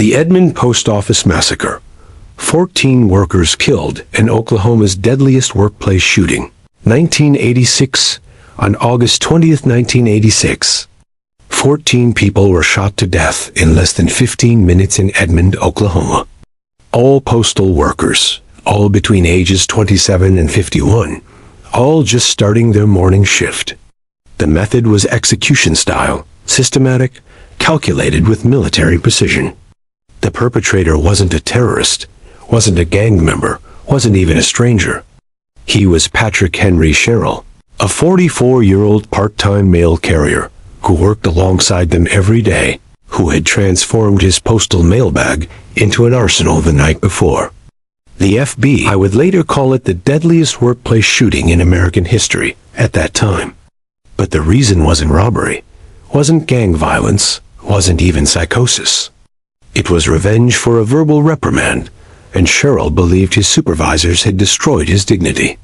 The Edmond Post Office Massacre. 14 workers killed in Oklahoma's deadliest workplace shooting. 1986. On August 20th, 1986. 14 people were shot to death in less than 15 minutes in Edmond, Oklahoma. All postal workers, all between ages 27 and 51, all just starting their morning shift. The method was execution style, systematic, calculated with military precision. The perpetrator wasn't a terrorist, wasn't a gang member, wasn't even a stranger. He was Patrick Henry Sherrill, a 44-year-old part-time mail carrier who worked alongside them every day, who had transformed his postal mailbag into an arsenal the night before. The FBI would later call it the deadliest workplace shooting in American history at that time. But the reason wasn't robbery, wasn't gang violence, wasn't even psychosis. It was revenge for a verbal reprimand, and Sherrill believed his supervisors had destroyed his dignity.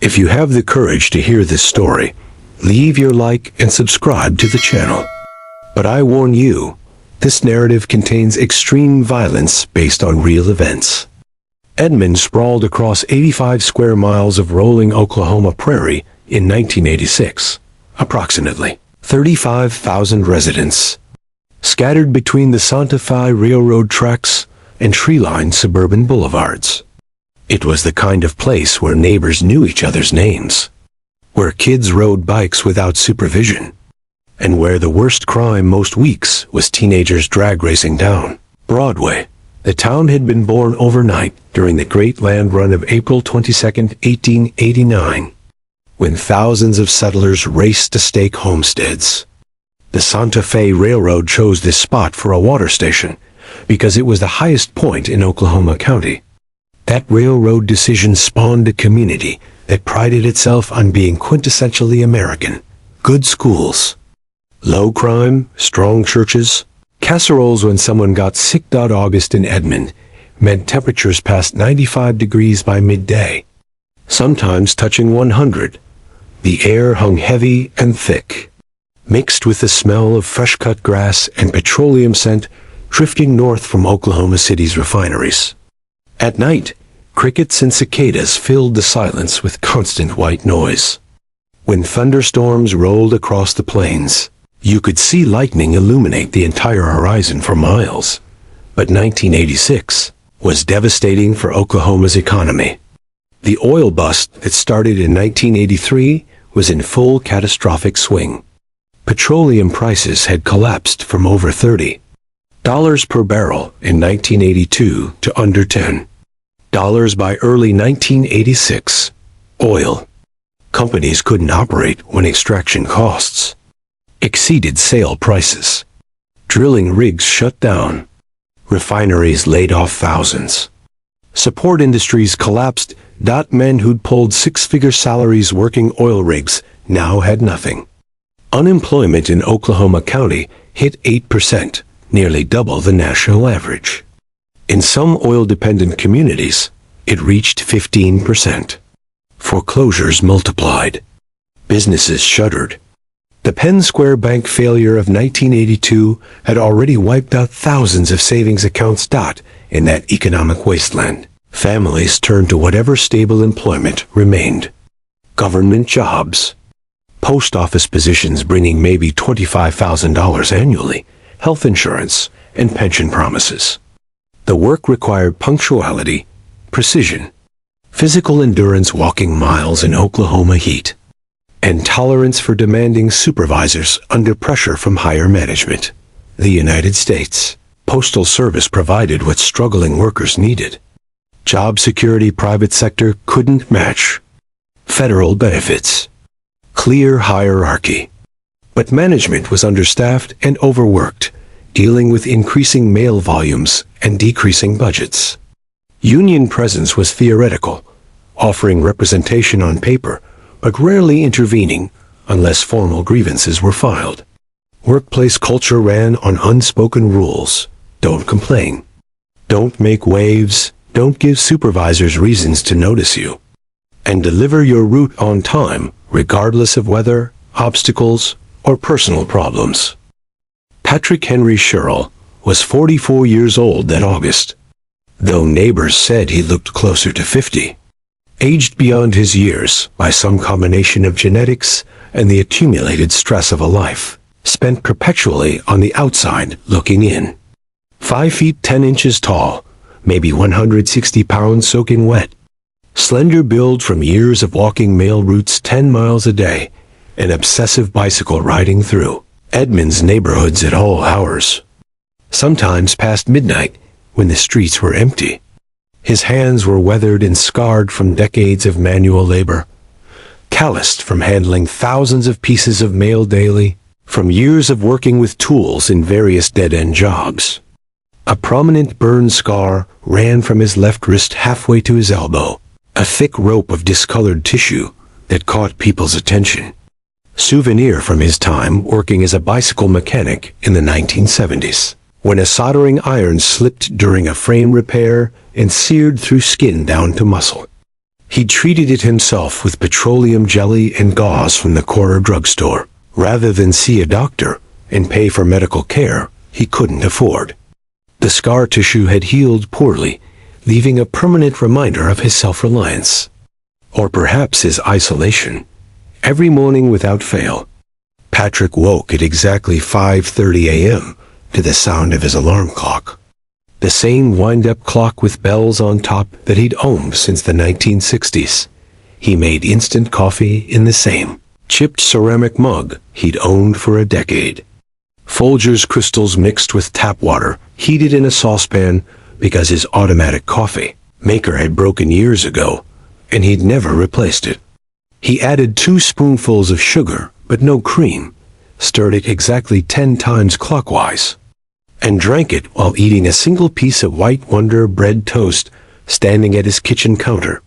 If you have the courage to hear this story, leave your like and subscribe to the channel. But I warn you, this narrative contains extreme violence based on real events. Edmond sprawled across 85 square miles of rolling Oklahoma prairie in 1986, approximately 35,000 residents, scattered between the Santa Fe Railroad tracks and tree-lined suburban boulevards. It was the kind of place where neighbors knew each other's names, where kids rode bikes without supervision, and where the worst crime most weeks was teenagers drag racing down Broadway. The town had been born overnight during the Great Land Run of April 22, 1889, when thousands of settlers raced to stake homesteads. The Santa Fe Railroad chose this spot for a water station because it was the highest point in Oklahoma County. That railroad decision spawned a community that prided itself on being quintessentially American. Good schools, low crime, strong churches, casseroles when someone got sick. August in Edmond meant temperatures past 95 degrees by midday, sometimes touching 100. The air hung heavy and thick, mixed with the smell of fresh-cut grass and petroleum scent drifting north from Oklahoma City's refineries. At night, crickets and cicadas filled the silence with constant white noise. When thunderstorms rolled across the plains, you could see lightning illuminate the entire horizon for miles. But 1986 was devastating for Oklahoma's economy. The oil bust that started in 1983 was in full catastrophic swing. Petroleum prices had collapsed from over $30 per barrel in 1982 to under $10 by early 1986. Oil companies couldn't operate when extraction costs exceeded sale prices. Drilling rigs shut down. Refineries laid off thousands. Support industries collapsed. Men who'd pulled six-figure salaries working oil rigs now had nothing. Unemployment in Oklahoma County hit 8%, nearly double the national average. In some oil-dependent communities, it reached 15%. Foreclosures multiplied. Businesses shuttered. The Penn Square Bank failure of 1982 had already wiped out thousands of savings accounts. In that economic wasteland, families turned to whatever stable employment remained. Government jobs, post office positions bringing maybe $25,000 annually, health insurance, and pension promises. The work required punctuality, precision, physical endurance walking miles in Oklahoma heat, and tolerance for demanding supervisors under pressure from higher management. The United States Postal Service provided what struggling workers needed. Job security private sector couldn't match. Federal benefits. Clear hierarchy. But management was understaffed and overworked, dealing with increasing mail volumes and decreasing budgets. Union presence was theoretical, offering representation on paper, but rarely intervening unless formal grievances were filed. Workplace culture ran on unspoken rules. Don't complain. Don't make waves. Don't give supervisors reasons to notice you. And deliver your route on time, regardless of weather, obstacles, or personal problems. Patrick Henry Sherrill was 44 years old that August, though neighbors said he looked closer to 50. Aged beyond his years by some combination of genetics and the accumulated stress of a life spent perpetually on the outside looking in. 5 feet 10 inches tall, maybe 160 pounds soaking wet. Slender build from years of walking mail routes 10 miles a day, and obsessive bicycle riding through Edmond's neighborhoods at all hours, sometimes past midnight when the streets were empty. His hands were weathered and scarred from decades of manual labor, calloused from handling thousands of pieces of mail daily, from years of working with tools in various dead-end jobs. A prominent burn scar ran from his left wrist halfway to his elbow, a thick rope of discolored tissue that caught people's attention. Souvenir from his time working as a bicycle mechanic in the 1970s, when a soldering iron slipped during a frame repair and seared through skin down to muscle. He treated it himself with petroleum jelly and gauze from the corner drugstore, rather than see a doctor and pay for medical care he couldn't afford. The scar tissue had healed poorly, leaving a permanent reminder of his self-reliance. Or perhaps his isolation. Every morning without fail, Patrick woke at exactly 5:30 a.m. to the sound of his alarm clock. The same wind-up clock with bells on top that he'd owned since the 1960s. He made instant coffee in the same chipped ceramic mug he'd owned for a decade. Folgers crystals mixed with tap water, heated in a saucepan because his automatic coffee maker had broken years ago, and he'd never replaced it. He added 2 spoonfuls of sugar, but no cream, stirred it exactly 10 times clockwise, and drank it while eating a single piece of White Wonder bread toast standing at his kitchen counter,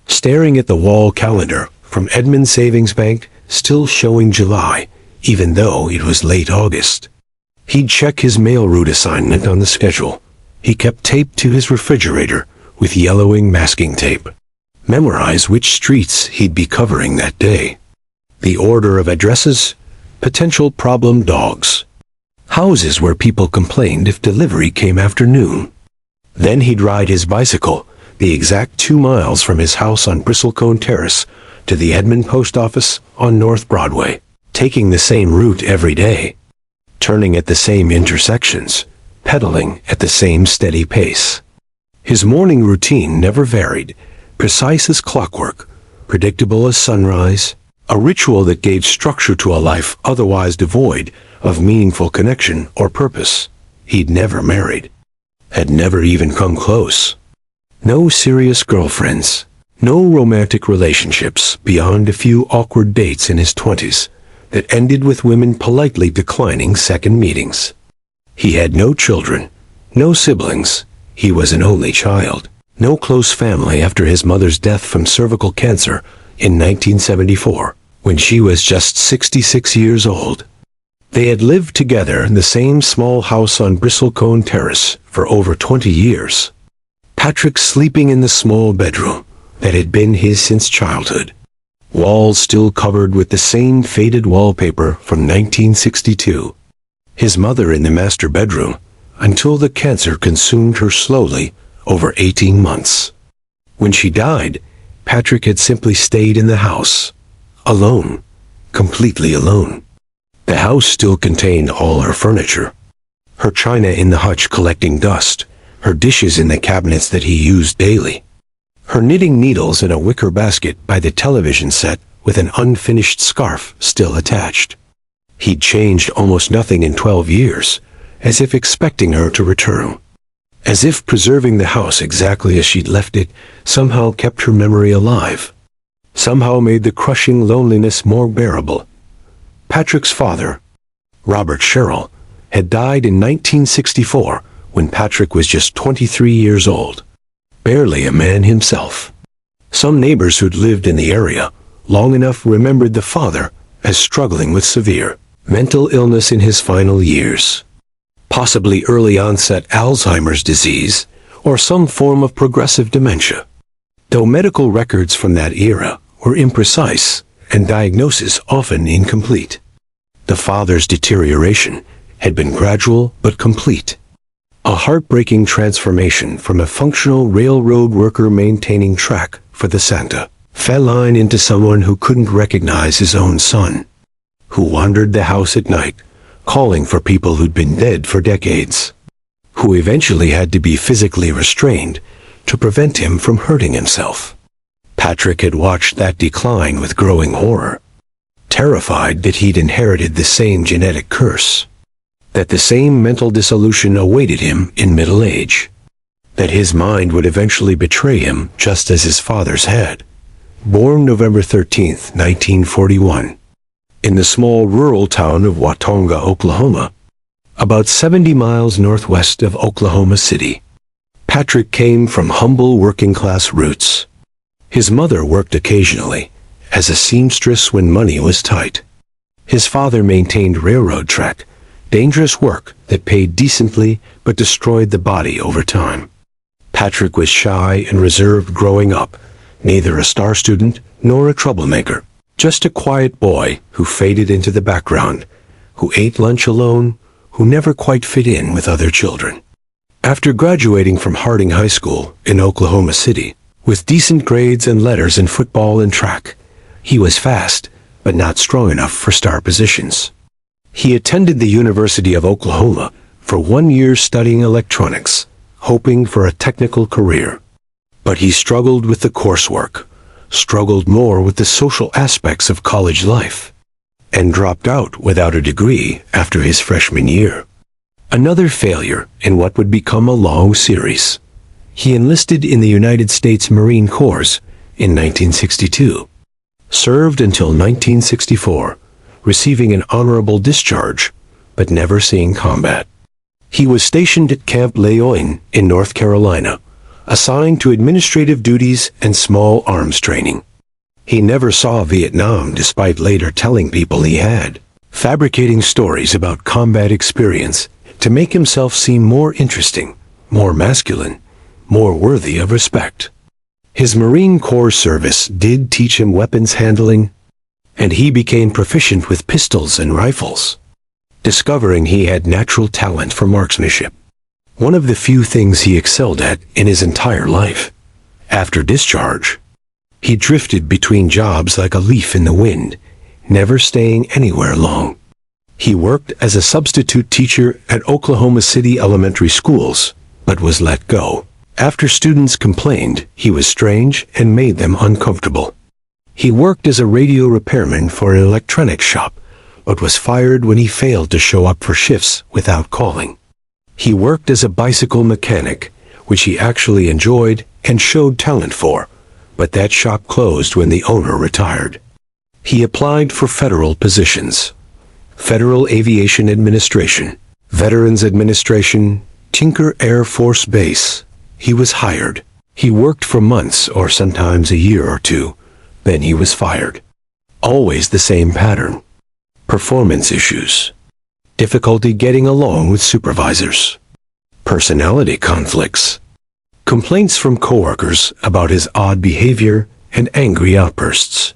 staring at the wall calendar from Edmond Savings Bank still showing July, even though it was late August. He'd check his mail route assignment on the schedule. He kept taped to his refrigerator with yellowing masking tape. Memorize which streets he'd be covering that day. The order of addresses, potential problem dogs, houses where people complained if delivery came after noon. Then he'd ride his bicycle the exact 2 miles from his house on Bristlecone Terrace to the Edmond Post Office on North Broadway, taking the same route every day, turning at the same intersections, pedaling at the same steady pace. His morning routine never varied, precise as clockwork, predictable as sunrise, a ritual that gave structure to a life otherwise devoid of meaningful connection or purpose. He'd never married, had never even come close. No serious girlfriends, no romantic relationships beyond a few awkward dates in his 20s that ended with women politely declining second meetings. He had no children, no siblings. He was an only child. No close family after his mother's death from cervical cancer in 1974, when she was just 66 years old. They had lived together in the same small house on Bristlecone Terrace for over 20 years. Patrick sleeping in the small bedroom that had been his since childhood. Walls still covered with the same faded wallpaper from 1962. His mother in the master bedroom until the cancer consumed her slowly over 18 months. When she died, Patrick had simply stayed in the house, alone, completely alone. The house still contained all her furniture, her china in the hutch collecting dust, her dishes in the cabinets that he used daily, her knitting needles in a wicker basket by the television set with an unfinished scarf still attached. He'd changed almost nothing in 12 years, as if expecting her to return. As if preserving the house exactly as she'd left it somehow kept her memory alive, somehow made the crushing loneliness more bearable. Patrick's father, Robert Sherrill, had died in 1964 when Patrick was just 23 years old, barely a man himself. Some neighbors who'd lived in the area long enough remembered the father as struggling with severe mental illness in his final years, possibly early onset Alzheimer's disease or some form of progressive dementia. Though medical records from that era were imprecise and diagnosis often incomplete, the father's deterioration had been gradual but complete. A heartbreaking transformation from a functional railroad worker maintaining track for the Santa Fe line into someone who couldn't recognize his own son, who wandered the house at night, calling for people who'd been dead for decades, who eventually had to be physically restrained to prevent him from hurting himself. Patrick had watched that decline with growing horror, terrified that he'd inherited the same genetic curse, that the same mental dissolution awaited him in middle age, that his mind would eventually betray him just as his father's had. Born November 13, 1941, in the small rural town of Watonga, Oklahoma, about 70 miles northwest of Oklahoma City, Patrick came from humble working-class roots. His mother worked occasionally as a seamstress when money was tight. His father maintained railroad track, dangerous work that paid decently but destroyed the body over time. Patrick was shy and reserved growing up, neither a star student nor a troublemaker, just a quiet boy who faded into the background, who ate lunch alone, who never quite fit in with other children. After graduating from Harding High School in Oklahoma City, with decent grades and letters in football and track, he was fast, but not strong enough for star positions. He attended the University of Oklahoma for 1 year studying electronics, hoping for a technical career. But he struggled with the coursework, struggled more with the social aspects of college life, and dropped out without a degree after his freshman year. Another failure in what would become a long series. He enlisted in the United States Marine Corps in 1962, served until 1964, receiving an honorable discharge, but never seeing combat. He was stationed at Camp Lejeune in North Carolina, assigned to administrative duties and small arms training. He never saw Vietnam despite later telling people he had, fabricating stories about combat experience to make himself seem more interesting, more masculine, more worthy of respect. His Marine Corps service did teach him weapons handling, and he became proficient with pistols and rifles, discovering he had natural talent for marksmanship, one of the few things he excelled at in his entire life. After discharge, he drifted between jobs like a leaf in the wind, never staying anywhere long. He worked as a substitute teacher at Oklahoma City elementary schools, but was let go after students complained he was strange and made them uncomfortable. He worked as a radio repairman for an electronics shop, but was fired when he failed to show up for shifts without calling. He worked as a bicycle mechanic, which he actually enjoyed and showed talent for, but that shop closed when the owner retired. He applied for federal positions: Federal Aviation Administration, Veterans Administration, Tinker Air Force Base. He was hired. He worked for months or sometimes a year or two. Then he was fired. Always the same pattern. Performance issues. Difficulty getting along with supervisors. Personality conflicts. Complaints from coworkers about his odd behavior and angry outbursts.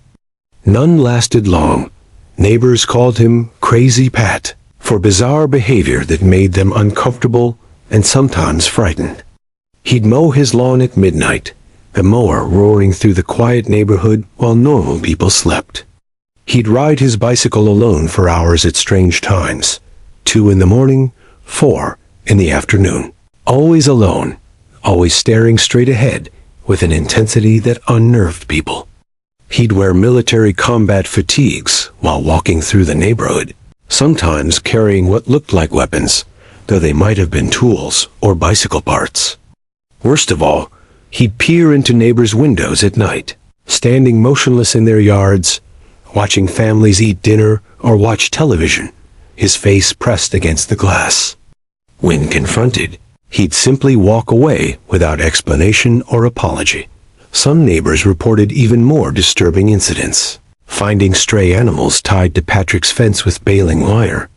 None lasted long. Neighbors called him Crazy Pat for bizarre behavior that made them uncomfortable and sometimes frightened. He'd mow his lawn at midnight, the mower roaring through the quiet neighborhood while normal people slept. He'd ride his bicycle alone for hours at strange times, 2 in the morning, 4 in the afternoon. Always alone, always staring straight ahead with an intensity that unnerved people. He'd wear military combat fatigues while walking through the neighborhood, sometimes carrying what looked like weapons, though they might have been tools or bicycle parts. Worst of all, he'd peer into neighbors' windows at night, standing motionless in their yards, watching families eat dinner or watch television, his face pressed against the glass. When confronted, he'd simply walk away without explanation or apology. Some neighbors reported even more disturbing incidents, finding stray animals tied to Patrick's fence with baling wire,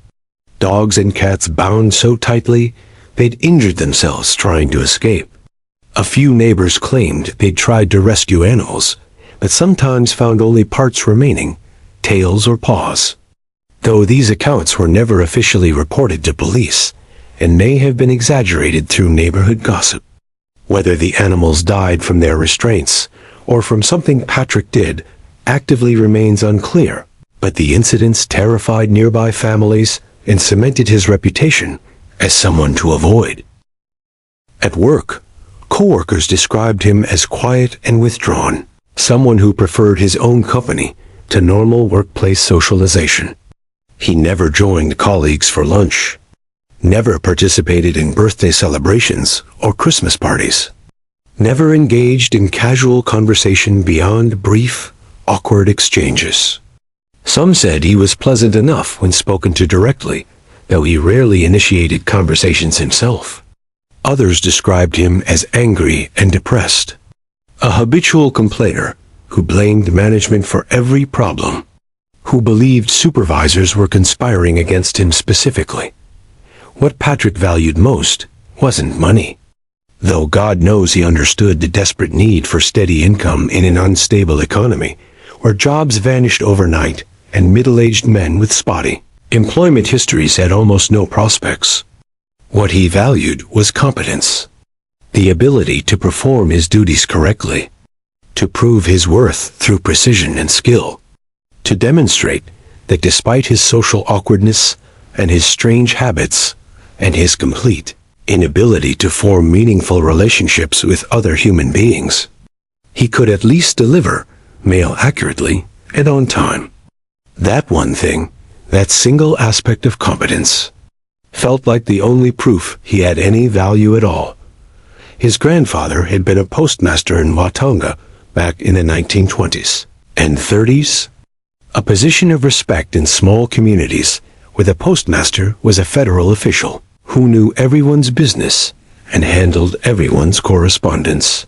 dogs and cats bound so tightly they'd injured themselves trying to escape. A few neighbors claimed they'd tried to rescue animals, but sometimes found only parts remaining, tails or paws. Though these accounts were never officially reported to police, and may have been exaggerated through neighborhood gossip. Whether the animals died from their restraints or from something Patrick did actively remains unclear, but the incidents terrified nearby families and cemented his reputation as someone to avoid. At work, co-workers described him as quiet and withdrawn, someone who preferred his own company to normal workplace socialization. He never joined colleagues for lunch, never participated in birthday celebrations or Christmas parties, never engaged in casual conversation beyond brief, awkward exchanges. Some said he was pleasant enough when spoken to directly, though he rarely initiated conversations himself. Others described him as angry and depressed, a habitual complainer who blamed management for every problem, who believed supervisors were conspiring against him specifically. What Patrick valued most wasn't money, though God knows he understood the desperate need for steady income in an unstable economy, where jobs vanished overnight and middle-aged men with spotty employment histories had almost no prospects. What he valued was competence, the ability to perform his duties correctly, to prove his worth through precision and skill, to demonstrate that despite his social awkwardness and his strange habits and his complete inability to form meaningful relationships with other human beings, he could at least deliver mail accurately and on time. That one thing, that single aspect of competence, felt like the only proof he had any value at all. His grandfather had been a postmaster in Watanga back in the 1920s and 30s, a position of respect in small communities where the postmaster was a federal official who knew everyone's business and handled everyone's correspondence.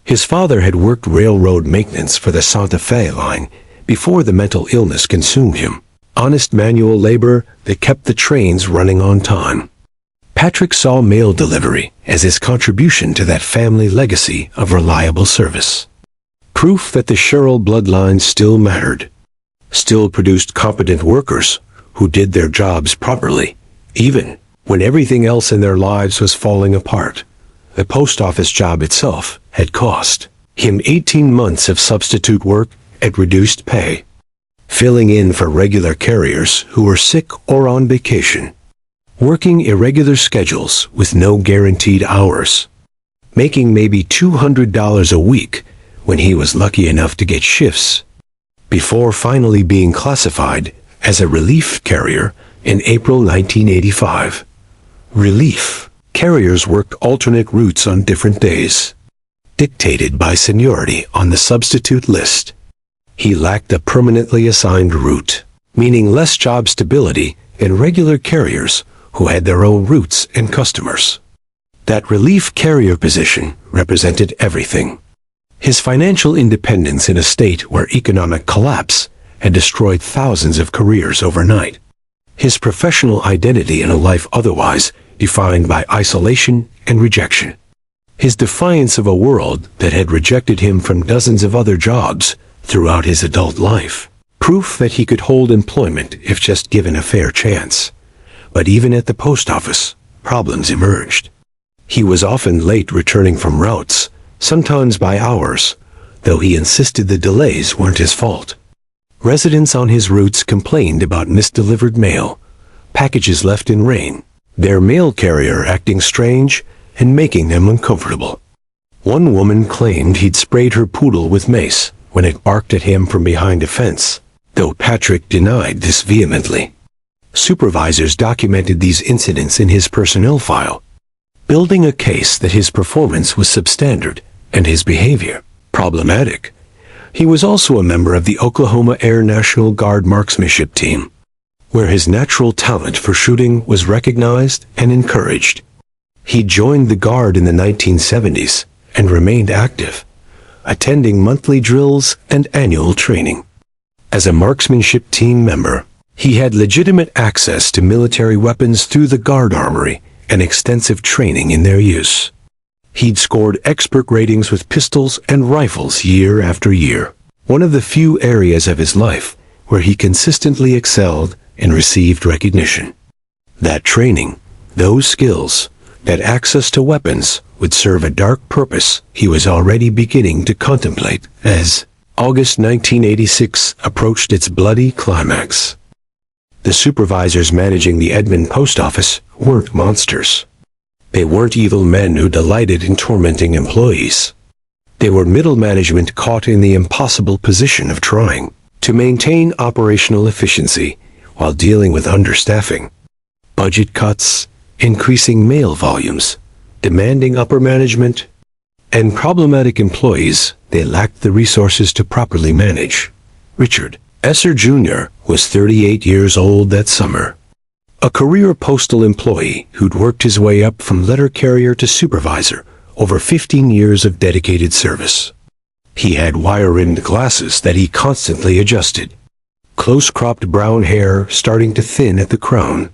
His father had worked railroad maintenance for the Santa Fe line before the mental illness consumed him, honest manual labor that kept the trains running on time. Patrick saw mail delivery as his contribution to that family legacy of reliable service. Proof that the Sherrill bloodline still mattered, still produced competent workers who did their jobs properly, even when everything else in their lives was falling apart. The post office job itself had cost him 18 months of substitute work at reduced pay, filling in for regular carriers who were sick or on vacation, working irregular schedules with no guaranteed hours, making maybe $200 a week when he was lucky enough to get shifts, before finally being classified as a relief carrier in April 1985. Relief carriers worked alternate routes on different days, dictated by seniority on the substitute list. He lacked a permanently assigned route, meaning less job stability than regular carriers who had their own routes and customers. That relief carrier position represented everything. His financial independence in a state where economic collapse had destroyed thousands of careers overnight. His professional identity in a life otherwise defined by isolation and rejection. His defiance of a world that had rejected him from dozens of other jobs throughout his adult life. Proof that he could hold employment if just given a fair chance. But even at the post office, problems emerged. He was often late returning from routes, sometimes by hours, though he insisted the delays weren't his fault. Residents on his routes complained about misdelivered mail, packages left in rain, their mail carrier acting strange and making them uncomfortable. One woman claimed he'd sprayed her poodle with mace when it barked at him from behind a fence, though Patrick denied this vehemently. Supervisors documented these incidents in his personnel file, building a case that his performance was substandard and his behavior problematic. He was also a member of the Oklahoma Air National Guard marksmanship team, where his natural talent for shooting was recognized and encouraged. He joined the Guard in the 1970s and remained active, attending monthly drills and annual training. As a marksmanship team member, he had legitimate access to military weapons through the Guard Armory and extensive training in their use. He'd scored expert ratings with pistols and rifles year after year, one of the few areas of his life where he consistently excelled and received recognition. That training, Those skills, that access to weapons, would serve a dark purpose he was already beginning to contemplate as August 1986 approached its bloody climax. The supervisors managing the Edmond Post Office weren't monsters. They weren't evil men who delighted in tormenting employees. They were middle management caught in the impossible position of trying to maintain operational efficiency while dealing with understaffing, budget cuts, increasing mail volumes, demanding upper management, and problematic employees they lacked the resources to properly manage. Richard Esser Jr. was 38 years old that summer. A career postal employee who'd worked his way up from letter carrier to supervisor over 15 years of dedicated service. He had wire-rimmed glasses that he constantly adjusted, close-cropped brown hair starting to thin at the crown,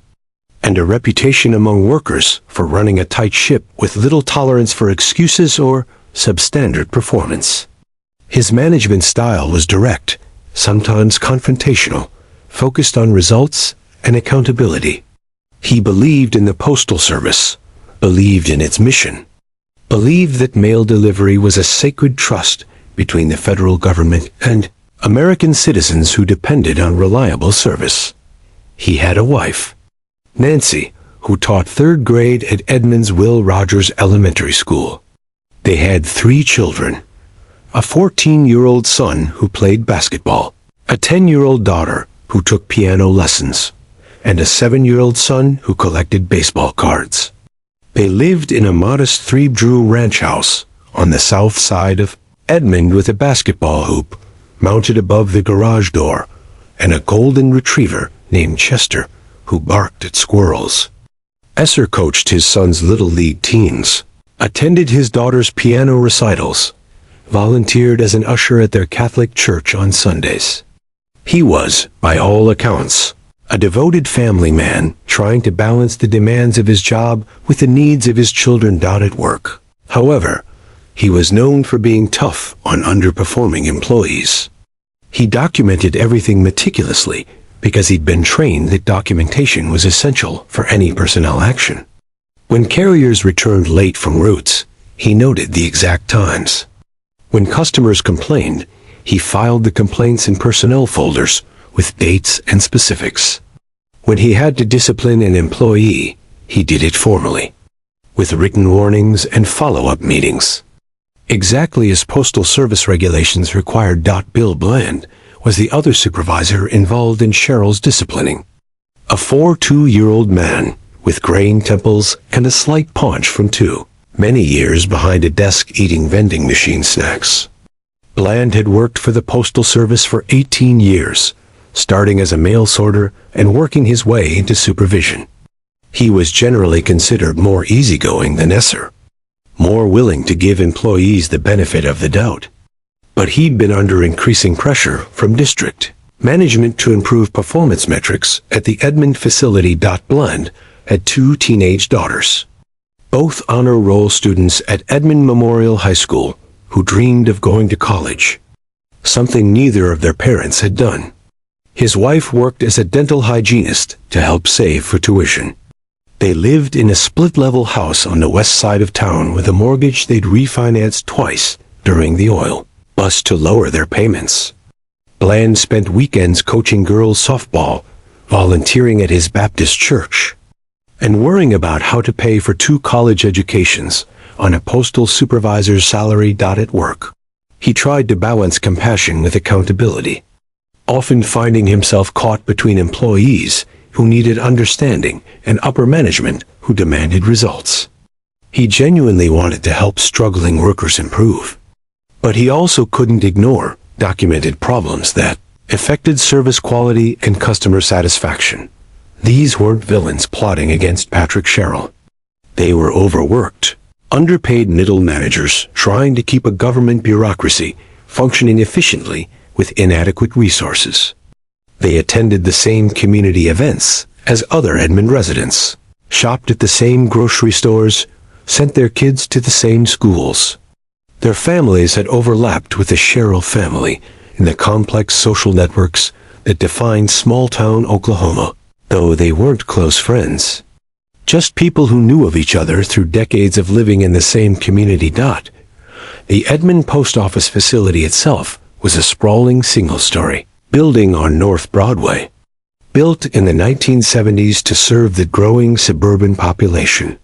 and a reputation among workers for running a tight ship with little tolerance for excuses or substandard performance. His management style was direct, sometimes confrontational, focused on results and accountability. He believed in the Postal Service, believed in its mission, believed that mail delivery was a sacred trust between the federal government and American citizens who depended on reliable service. He had a wife, Nancy, who taught third grade at Edmond's Will Rogers Elementary School. They had 3 children, a 14-year-old son who played basketball, a 10-year-old daughter who took piano lessons, and a 7-year-old son who collected baseball cards. They lived in a modest 3-bedroom ranch house on the south side of Edmond with a basketball hoop mounted above the garage door and a golden retriever named Chester who barked at squirrels. Esser coached his son's Little League teams, attended his daughter's piano recitals, volunteered as an usher at their Catholic church on Sundays. He was, by all accounts, a devoted family man trying to balance the demands of his job with the needs of his children down at work. However, he was known for being tough on underperforming employees. He documented everything meticulously because he'd been trained that documentation was essential for any personnel action. When carriers returned late from routes, he noted the exact times. When customers complained, he filed the complaints in personnel folders with dates and specifics. When he had to discipline an employee, he did it formally, with written warnings and follow-up meetings. Exactly as Postal Service regulations required. Bill Bland was the other supervisor involved in Cheryl's disciplining. A 42-year-old man with graying temples and a slight paunch from many years behind a desk eating vending machine snacks. Bland had worked for the Postal Service for 18 years, starting as a mail sorter and working his way into supervision. He was generally considered more easygoing than Esser, more willing to give employees the benefit of the doubt. But he'd been under increasing pressure from district management to improve performance metrics at the Edmond facility. Bland had 2 teenage daughters, both honor roll students at Edmond Memorial High School, who dreamed of going to college, something neither of their parents had done. His wife worked as a dental hygienist to help save for tuition. They lived in a split-level house on the west side of town with a mortgage they'd refinanced twice during the oil bust to lower their payments. Bland spent weekends coaching girls softball, volunteering at his Baptist church, and worrying about how to pay for 2 college educations on a postal supervisor's salary. At work, he tried to balance compassion with accountability, often finding himself caught between employees who needed understanding and upper management who demanded results. He genuinely wanted to help struggling workers improve, but he also couldn't ignore documented problems that affected service quality and customer satisfaction. These weren't villains plotting against Patrick Sherrill. They were overworked, underpaid middle managers trying to keep a government bureaucracy functioning efficiently with inadequate resources. They attended the same community events as other Edmond residents, shopped at the same grocery stores, sent their kids to the same schools. Their families had overlapped with the Sherrill family in the complex social networks that defined small-town Oklahoma, though they weren't close friends. Just people who knew of each other through decades of living in the same community. The Edmond Post Office facility itself was a sprawling single-story building on North Broadway, built in the 1970s to serve the growing suburban population.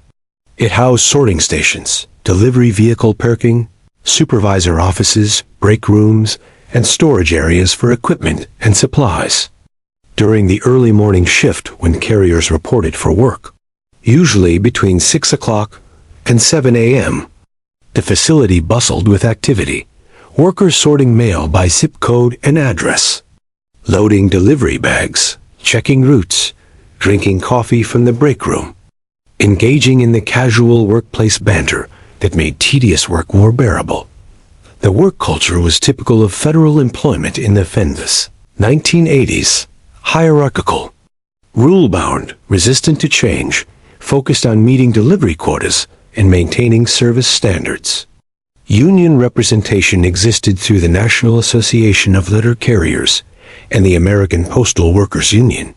It housed sorting stations, delivery vehicle parking, supervisor offices, break rooms, and storage areas for equipment and supplies. During the early morning shift when carriers reported for work, usually between 6 o'clock and 7 a.m., the facility bustled with activity, workers sorting mail by zip code and address, loading delivery bags, checking routes, drinking coffee from the break room, engaging in the casual workplace banter that made tedious work more bearable. The work culture was typical of federal employment in the famous 1980s, hierarchical, rule-bound, resistant to change, focused on meeting delivery quotas and maintaining service standards. Union representation existed through the National Association of Letter Carriers and the American Postal Workers Union.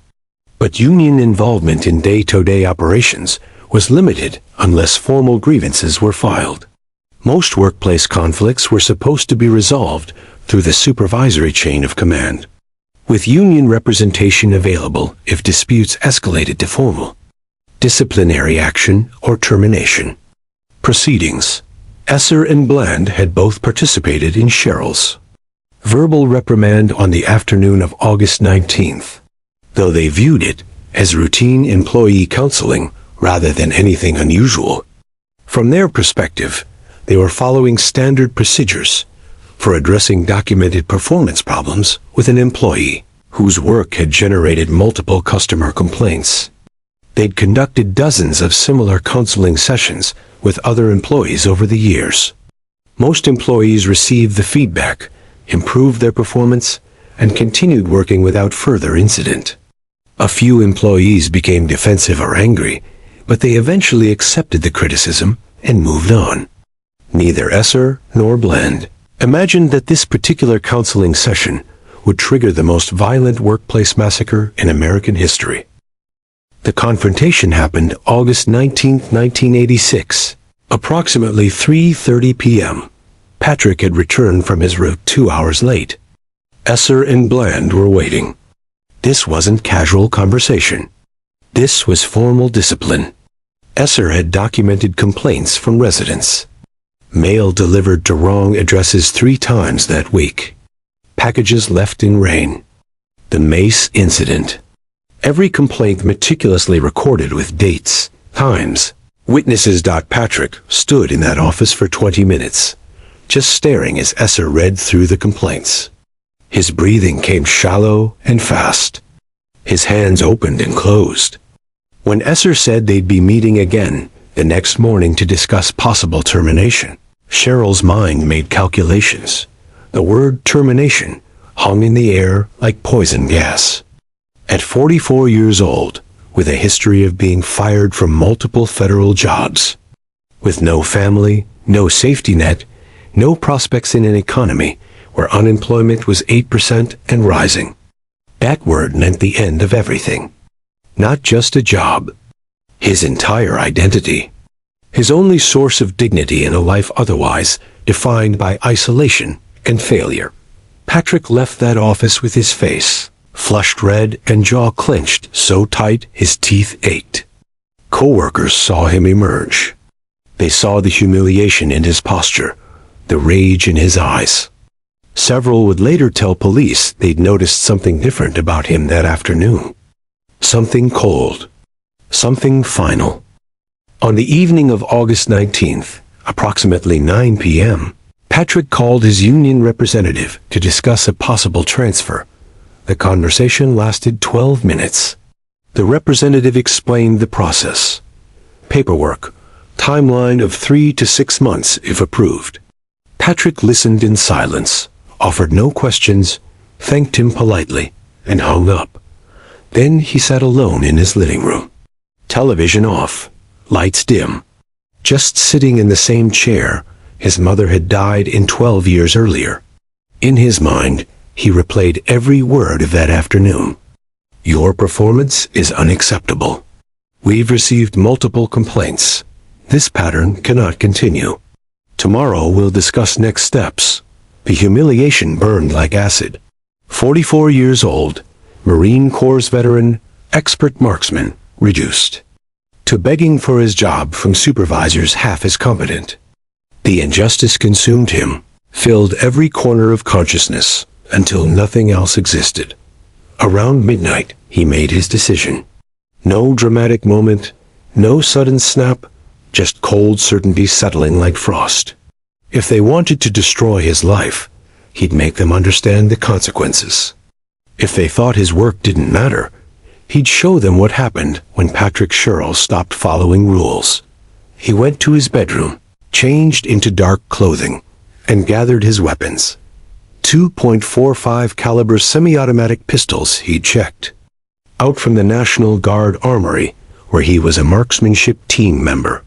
But union involvement in day-to-day operations was limited unless formal grievances were filed. Most workplace conflicts were supposed to be resolved through the supervisory chain of command, with union representation available if disputes escalated to formal disciplinary action or termination proceedings. Esser and Bland had both participated in Cheryl's verbal reprimand on the afternoon of August 19th, though they viewed it as routine employee counseling rather than anything unusual. From their perspective, they were following standard procedures for addressing documented performance problems with an employee whose work had generated multiple customer complaints. They'd conducted dozens of similar counseling sessions with other employees over the years. Most employees received the feedback, improved their performance, and continued working without further incident. A few employees became defensive or angry, but they eventually accepted the criticism and moved on. Neither Esser nor Bland imagined that this particular counseling session would trigger the most violent workplace massacre in American history. The confrontation happened August 19, 1986. Approximately 3:30 p.m. Patrick had returned from his route 2 hours late. Esser and Bland were waiting. This wasn't casual conversation. This was formal discipline. Esser had documented complaints from residents. Mail delivered to wrong addresses 3 times that week. Packages left in rain. The Mace incident. Every complaint meticulously recorded with dates, times, witnesses. Patrick stood in that office for 20 minutes, just staring as Esser read through the complaints. His breathing came shallow and fast. His hands opened and closed. When Esser said they'd be meeting again the next morning to discuss possible termination, Cheryl's mind made calculations. The word termination hung in the air like poison gas. At 44 years old, with a history of being fired from multiple federal jobs, with no family, no safety net, no prospects in an economy where unemployment was 8% and rising, that word meant the end of everything. Not just a job. His entire identity. His only source of dignity in a life otherwise defined by isolation and failure. Patrick left that office with his face flushed red and jaw clenched so tight his teeth ached. Co-workers saw him emerge. They saw the humiliation in his posture, the rage in his eyes. Several would later tell police they'd noticed something different about him that afternoon. Something cold. Something final. On the evening of August 19th, approximately 9 p.m., Patrick called his union representative to discuss a possible transfer. The conversation lasted 12 minutes. The representative explained the process. Paperwork. Timeline of 3 to 6 months if approved. Patrick listened in silence, offered no questions, thanked him politely, and hung up. Then he sat alone in his living room. Television off, lights dim. Just sitting in the same chair, his mother had died 12 years earlier. In his mind, he replayed every word of that afternoon. Your performance is unacceptable. We've received multiple complaints. This pattern cannot continue. Tomorrow we'll discuss next steps. The humiliation burned like acid. 44 years old, Marine Corps veteran, expert marksman, reduced to begging for his job from supervisors half as competent. The injustice consumed him, filled every corner of consciousness, until nothing else existed. Around midnight, he made his decision. No dramatic moment, no sudden snap, just cold certainty settling like frost. If they wanted to destroy his life, he'd make them understand the consequences. If they thought his work didn't matter, he'd show them what happened when Patrick Sherrill stopped following rules. He went to his bedroom, changed into dark clothing, and gathered his weapons. 2.45 caliber semi-automatic pistols he'd checked. Out from the National Guard Armory, where he was a marksmanship team member.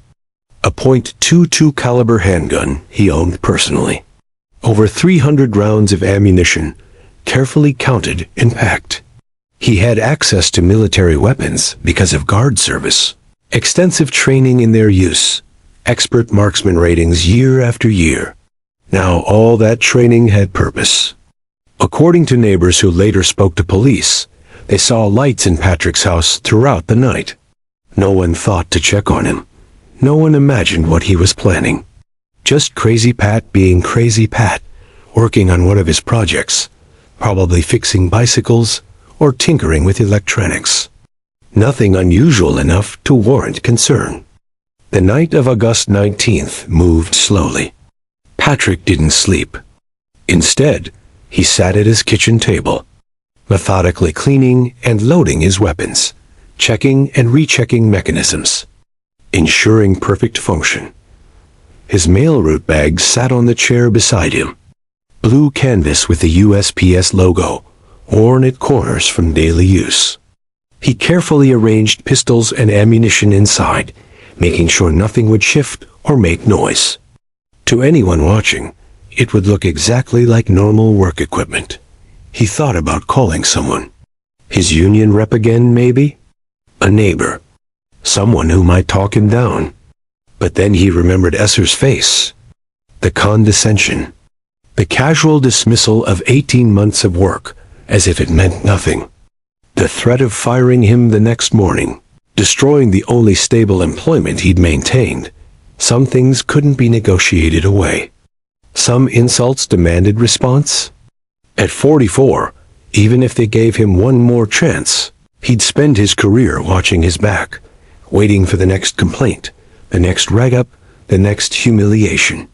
A .22 caliber handgun he owned personally. Over 300 rounds of ammunition, carefully counted and packed. He had access to military weapons because of Guard service, extensive training in their use, expert marksman ratings year after year. Now all that training had purpose. According to neighbors who later spoke to police, they saw lights in Patrick's house throughout the night. No one thought to check on him. No one imagined what he was planning. Just Crazy Pat being Crazy Pat, working on one of his projects, probably fixing bicycles or tinkering with electronics. Nothing unusual enough to warrant concern. The night of August 19th moved slowly. Patrick didn't sleep. Instead, he sat at his kitchen table, methodically cleaning and loading his weapons, checking and rechecking mechanisms, ensuring perfect function. His mail route bag sat on the chair beside him. Blue canvas with the USPS logo, worn at corners from daily use. He carefully arranged pistols and ammunition inside, making sure nothing would shift or make noise. To anyone watching, it would look exactly like normal work equipment. He thought about calling someone. His union rep again, maybe? A neighbor. Someone who might talk him down. But then he remembered Esser's face. The condescension. The casual dismissal of 18 months of work, as if it meant nothing. The threat of firing him the next morning, destroying the only stable employment he'd maintained. Some things couldn't be negotiated away. Some insults demanded response. At 44, even if they gave him one more chance, he'd spend his career watching his back, waiting for the next complaint, the next rag-up, the next humiliation.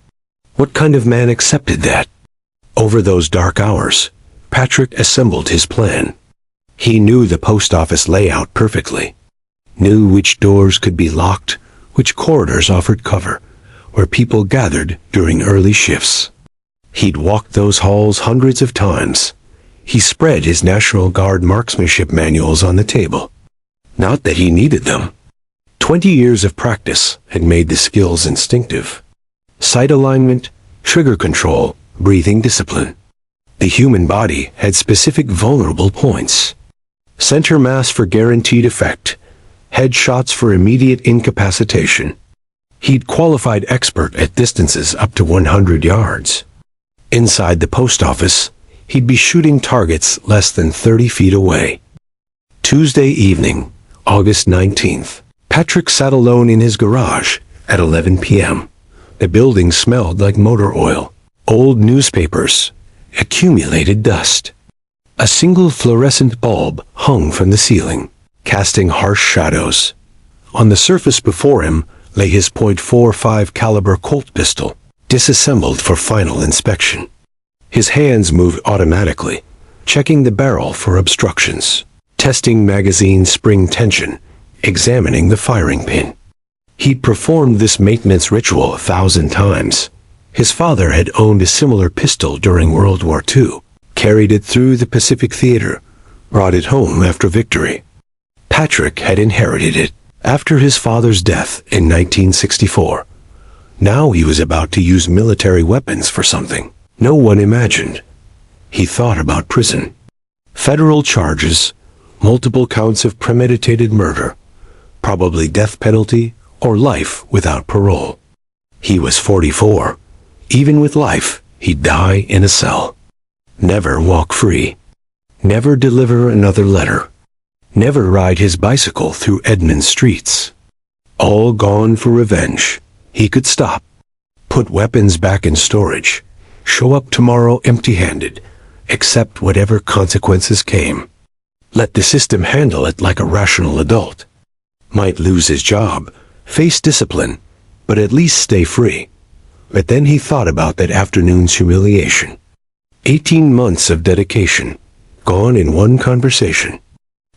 What kind of man accepted that? Over those dark hours, Patrick assembled his plan. He knew the post office layout perfectly, knew which doors could be locked, which corridors offered cover, where people gathered during early shifts. He'd walked those halls hundreds of times. He spread his National Guard marksmanship manuals on the table. Not that he needed them. 20 years of practice had made the skills instinctive. Sight alignment, trigger control, breathing discipline. The human body had specific vulnerable points. Center mass for guaranteed effect. Headshots for immediate incapacitation. He'd qualified expert at distances up to 100 yards. Inside the post office, he'd be shooting targets less than 30 feet away. Tuesday evening, August 19th. Patrick sat alone in his garage at 11 p.m. The building smelled like motor oil, old newspapers, accumulated dust. A single fluorescent bulb hung from the ceiling, casting harsh shadows. On the surface before him lay his .45 caliber Colt pistol, disassembled for final inspection. His hands moved automatically, checking the barrel for obstructions, testing magazine spring tension, examining the firing pin. He'd performed this maintenance ritual 1,000 times. His father had owned a similar pistol during World War II, carried it through the Pacific Theater, brought it home after victory. Patrick had inherited it after his father's death in 1964. Now he was about to use military weapons for something no one imagined. He thought about prison. Federal charges, multiple counts of premeditated murder, probably death penalty or life without parole. He was 44. Even with life, he'd die in a cell. Never walk free. Never deliver another letter. Never ride his bicycle through Edmond streets. All gone for revenge. He could stop. Put weapons back in storage. Show up tomorrow empty-handed. Accept whatever consequences came. Let the system handle it like a rational adult. Might lose his job, face discipline, but at least stay free. But then he thought about that afternoon's humiliation. 18 months of dedication, gone in one conversation.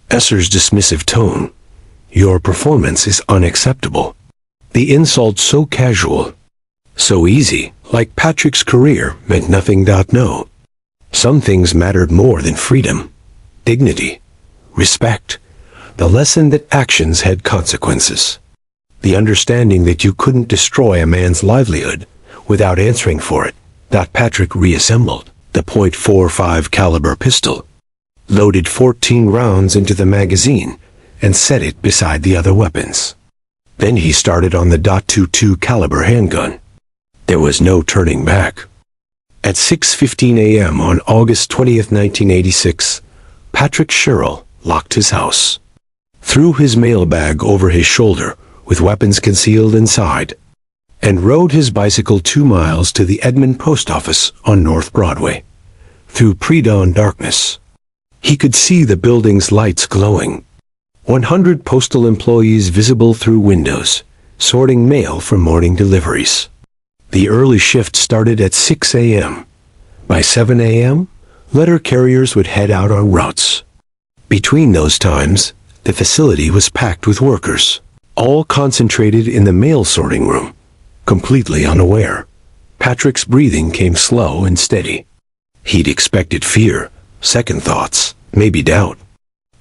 Esser's dismissive tone. Your performance is unacceptable. The insult so casual, so easy, like Patrick's career meant nothing. No. Some things mattered more than freedom, dignity, respect, the lesson that actions had consequences, the understanding that you couldn't destroy a man's livelihood without answering for it. Patrick reassembled the .45 caliber pistol, loaded 14 rounds into the magazine, and set it beside the other weapons. Then he started on the .22 caliber handgun. There was no turning back. At 6:15 a.m. on August 20th, 1986, Patrick Sherrill locked his house, threw his mailbag over his shoulder with weapons concealed inside, and rode his bicycle 2 miles to the Edmond Post Office on North Broadway. Through pre-dawn darkness, he could see the building's lights glowing. 100 postal employees visible through windows, sorting mail for morning deliveries. The early shift started at 6 a.m. By 7 a.m., letter carriers would head out on routes. Between those times, the facility was packed with workers, all concentrated in the mail sorting room, completely unaware. Patrick's breathing came slow and steady. He'd expected fear, second thoughts, maybe doubt.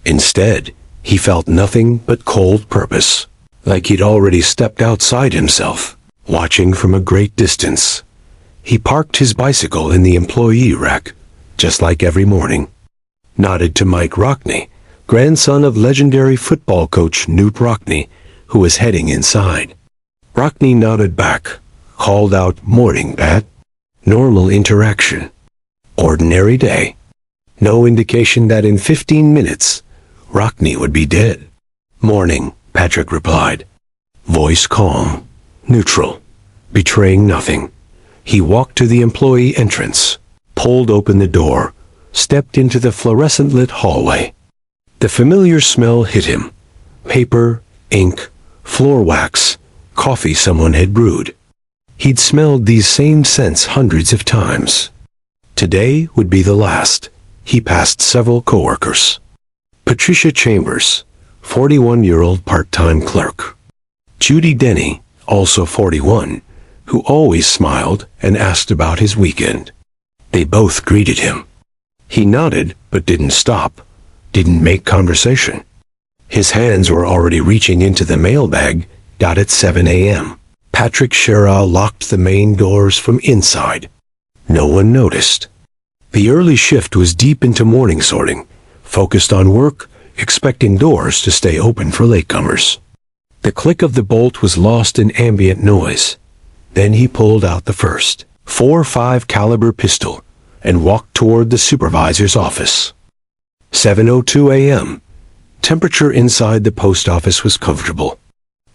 Instead, he felt nothing but cold purpose, like he'd already stepped outside himself, watching from a great distance. He parked his bicycle in the employee rack, just like every morning. Nodded to Mike Rockney, grandson of legendary football coach Newt Rockney, who was heading inside. Rockney nodded back, called out, "Morning, Pat." Normal interaction. Ordinary day. No indication that in 15 minutes, Rockney would be dead. "Morning," Patrick replied. Voice calm, neutral, betraying nothing. He walked to the employee entrance, pulled open the door, stepped into the fluorescent-lit hallway. The familiar smell hit him. Paper, ink, floor wax, coffee someone had brewed. He'd smelled these same scents hundreds of times. Today would be the last. He passed several coworkers. Patricia Chambers, 41-year-old part-time clerk. Judy Denny, also 41, who always smiled and asked about his weekend. They both greeted him. He nodded but didn't stop, didn't make conversation. His hands were already reaching into the mailbag. At 7 a.m., Patrick Sherrill locked the main doors from inside. No one noticed. The early shift was deep into morning sorting, focused on work, expecting doors to stay open for latecomers. The click of the bolt was lost in ambient noise. Then he pulled out the first .45 caliber pistol and walked toward the supervisor's office. 7:02 a.m. Temperature inside the post office was comfortable.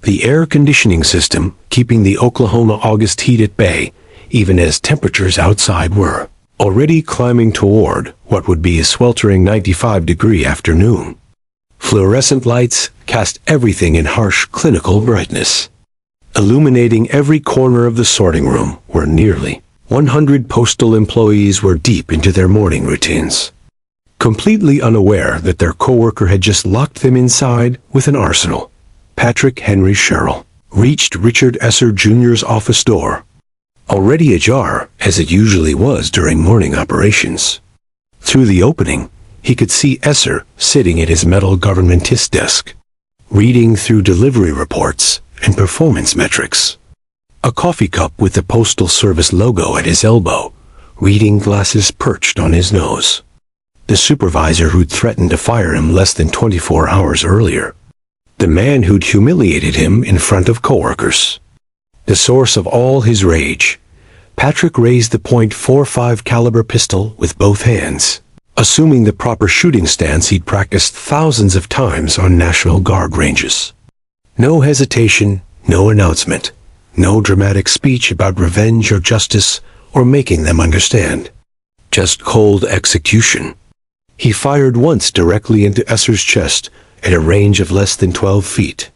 The air conditioning system keeping the Oklahoma August heat at bay, even as temperatures outside were already climbing toward what would be a sweltering 95-degree afternoon. Fluorescent lights cast everything in harsh clinical brightness, illuminating every corner of the sorting room where nearly 100 postal employees were deep into their morning routines, completely unaware that their coworker had just locked them inside with an arsenal. Patrick Henry Sherrill reached Richard Esser Jr.'s office door, already ajar as it usually was during morning operations. Through the opening, he could see Esser sitting at his metal governmentist desk, reading through delivery reports and performance metrics. A coffee cup with the Postal Service logo at his elbow, reading glasses perched on his nose. The supervisor who'd threatened to fire him less than 24 hours earlier. The man who'd humiliated him in front of coworkers. The source of all his rage. Patrick raised the .45 caliber pistol with both hands, assuming the proper shooting stance he'd practiced thousands of times on National Guard ranges. No hesitation, no announcement, no dramatic speech about revenge or justice or making them understand. Just cold execution. He fired once directly into Esser's chest at a range of less than 12 feet.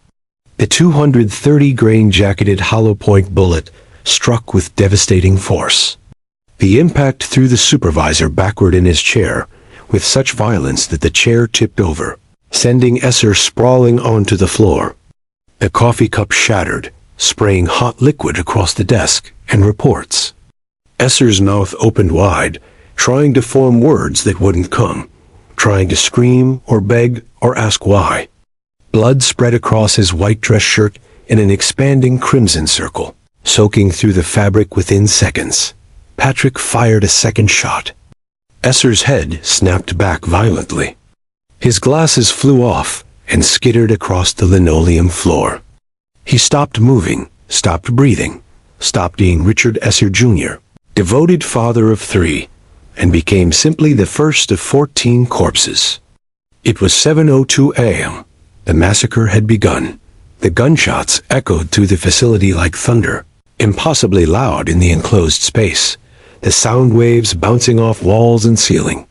The 230-grain jacketed hollow point bullet struck with devastating force. The impact threw the supervisor backward in his chair with such violence that the chair tipped over, sending Esser sprawling onto the floor. The coffee cup shattered, spraying hot liquid across the desk and reports. Esser's mouth opened wide, trying to form words that wouldn't come, trying to scream or beg or ask why. Blood spread across his white dress shirt in an expanding crimson circle, soaking through the fabric within seconds. Patrick fired a second shot. Esser's head snapped back violently. His glasses flew off and skittered across the linoleum floor. He stopped moving, stopped breathing, stopped being Richard Esser Jr., devoted father of 3, and became simply the first of 14 corpses. It was 7:02 a.m. The massacre had begun. The gunshots echoed through the facility like thunder, impossibly loud in the enclosed space, the sound waves bouncing off walls and ceiling.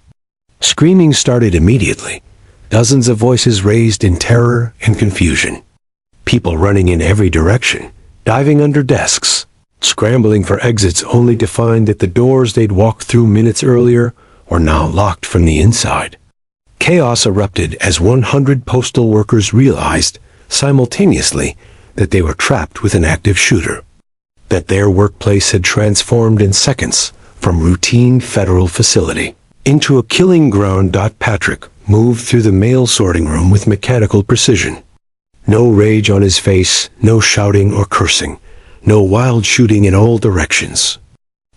Screaming started immediately, dozens of voices raised in terror and confusion. People running in every direction, diving under desks, scrambling for exits only to find that the doors they'd walked through minutes earlier were now locked from the inside. Chaos erupted as 100 postal workers realized, simultaneously, that they were trapped with an active shooter. That their workplace had transformed in seconds from routine federal facility into a killing ground. Patrick moved through the mail sorting room with mechanical precision. No rage on his face, no shouting or cursing, no wild shooting in all directions.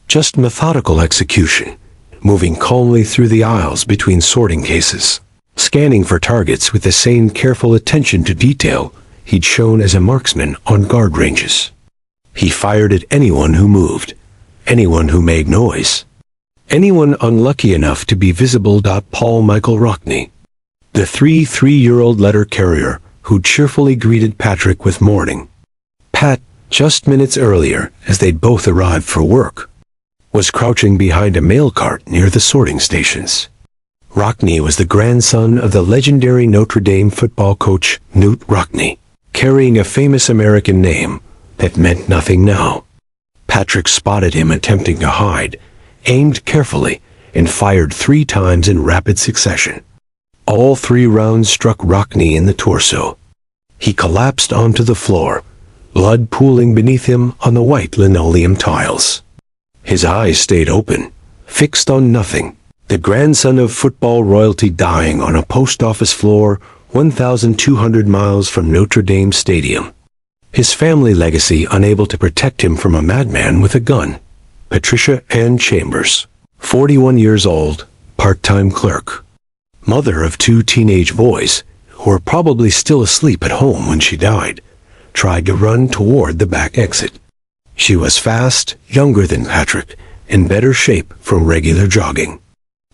Just methodical execution, moving calmly through the aisles between sorting cases, scanning for targets with the same careful attention to detail he'd shown as a marksman on guard ranges. He fired at anyone who moved, anyone who made noise, anyone unlucky enough to be visible. Paul Michael Rockney, the 3-year-old letter carrier who cheerfully greeted Patrick with morning. Pat, just minutes earlier, as they'd both arrived for work, was crouching behind a mail cart near the sorting stations. Rockney was the grandson of the legendary Notre Dame football coach Knute Rockne, carrying a famous American name that meant nothing now. Patrick spotted him attempting to hide, aimed carefully, and fired 3 times in rapid succession. All 3 rounds struck Rockne in the torso. He collapsed onto the floor, blood pooling beneath him on the white linoleum tiles. His eyes stayed open, fixed on nothing. The grandson of football royalty dying on a post office floor 1,200 miles from Notre Dame Stadium. His family legacy unable to protect him from a madman with a gun. Patricia Ann Chambers, 41 years old, part-time clerk. Mother of 2 teenage boys, who were probably still asleep at home when she died, tried to run toward the back exit. She was fast, younger than Patrick, in better shape from regular jogging.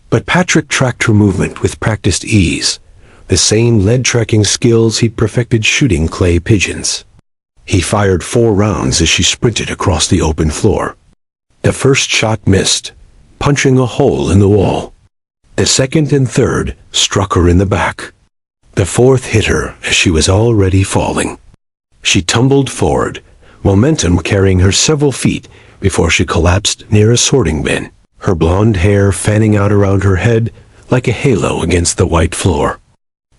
But Patrick tracked her movement with practiced ease, the same lead-tracking skills he'd perfected shooting clay pigeons. He fired 4 rounds as she sprinted across the open floor. The first shot missed, punching a hole in the wall. The second and third struck her in the back. The fourth hit her as she was already falling. She tumbled forward, momentum carrying her several feet before she collapsed near a sorting bin, her blonde hair fanning out around her head like a halo against the white floor.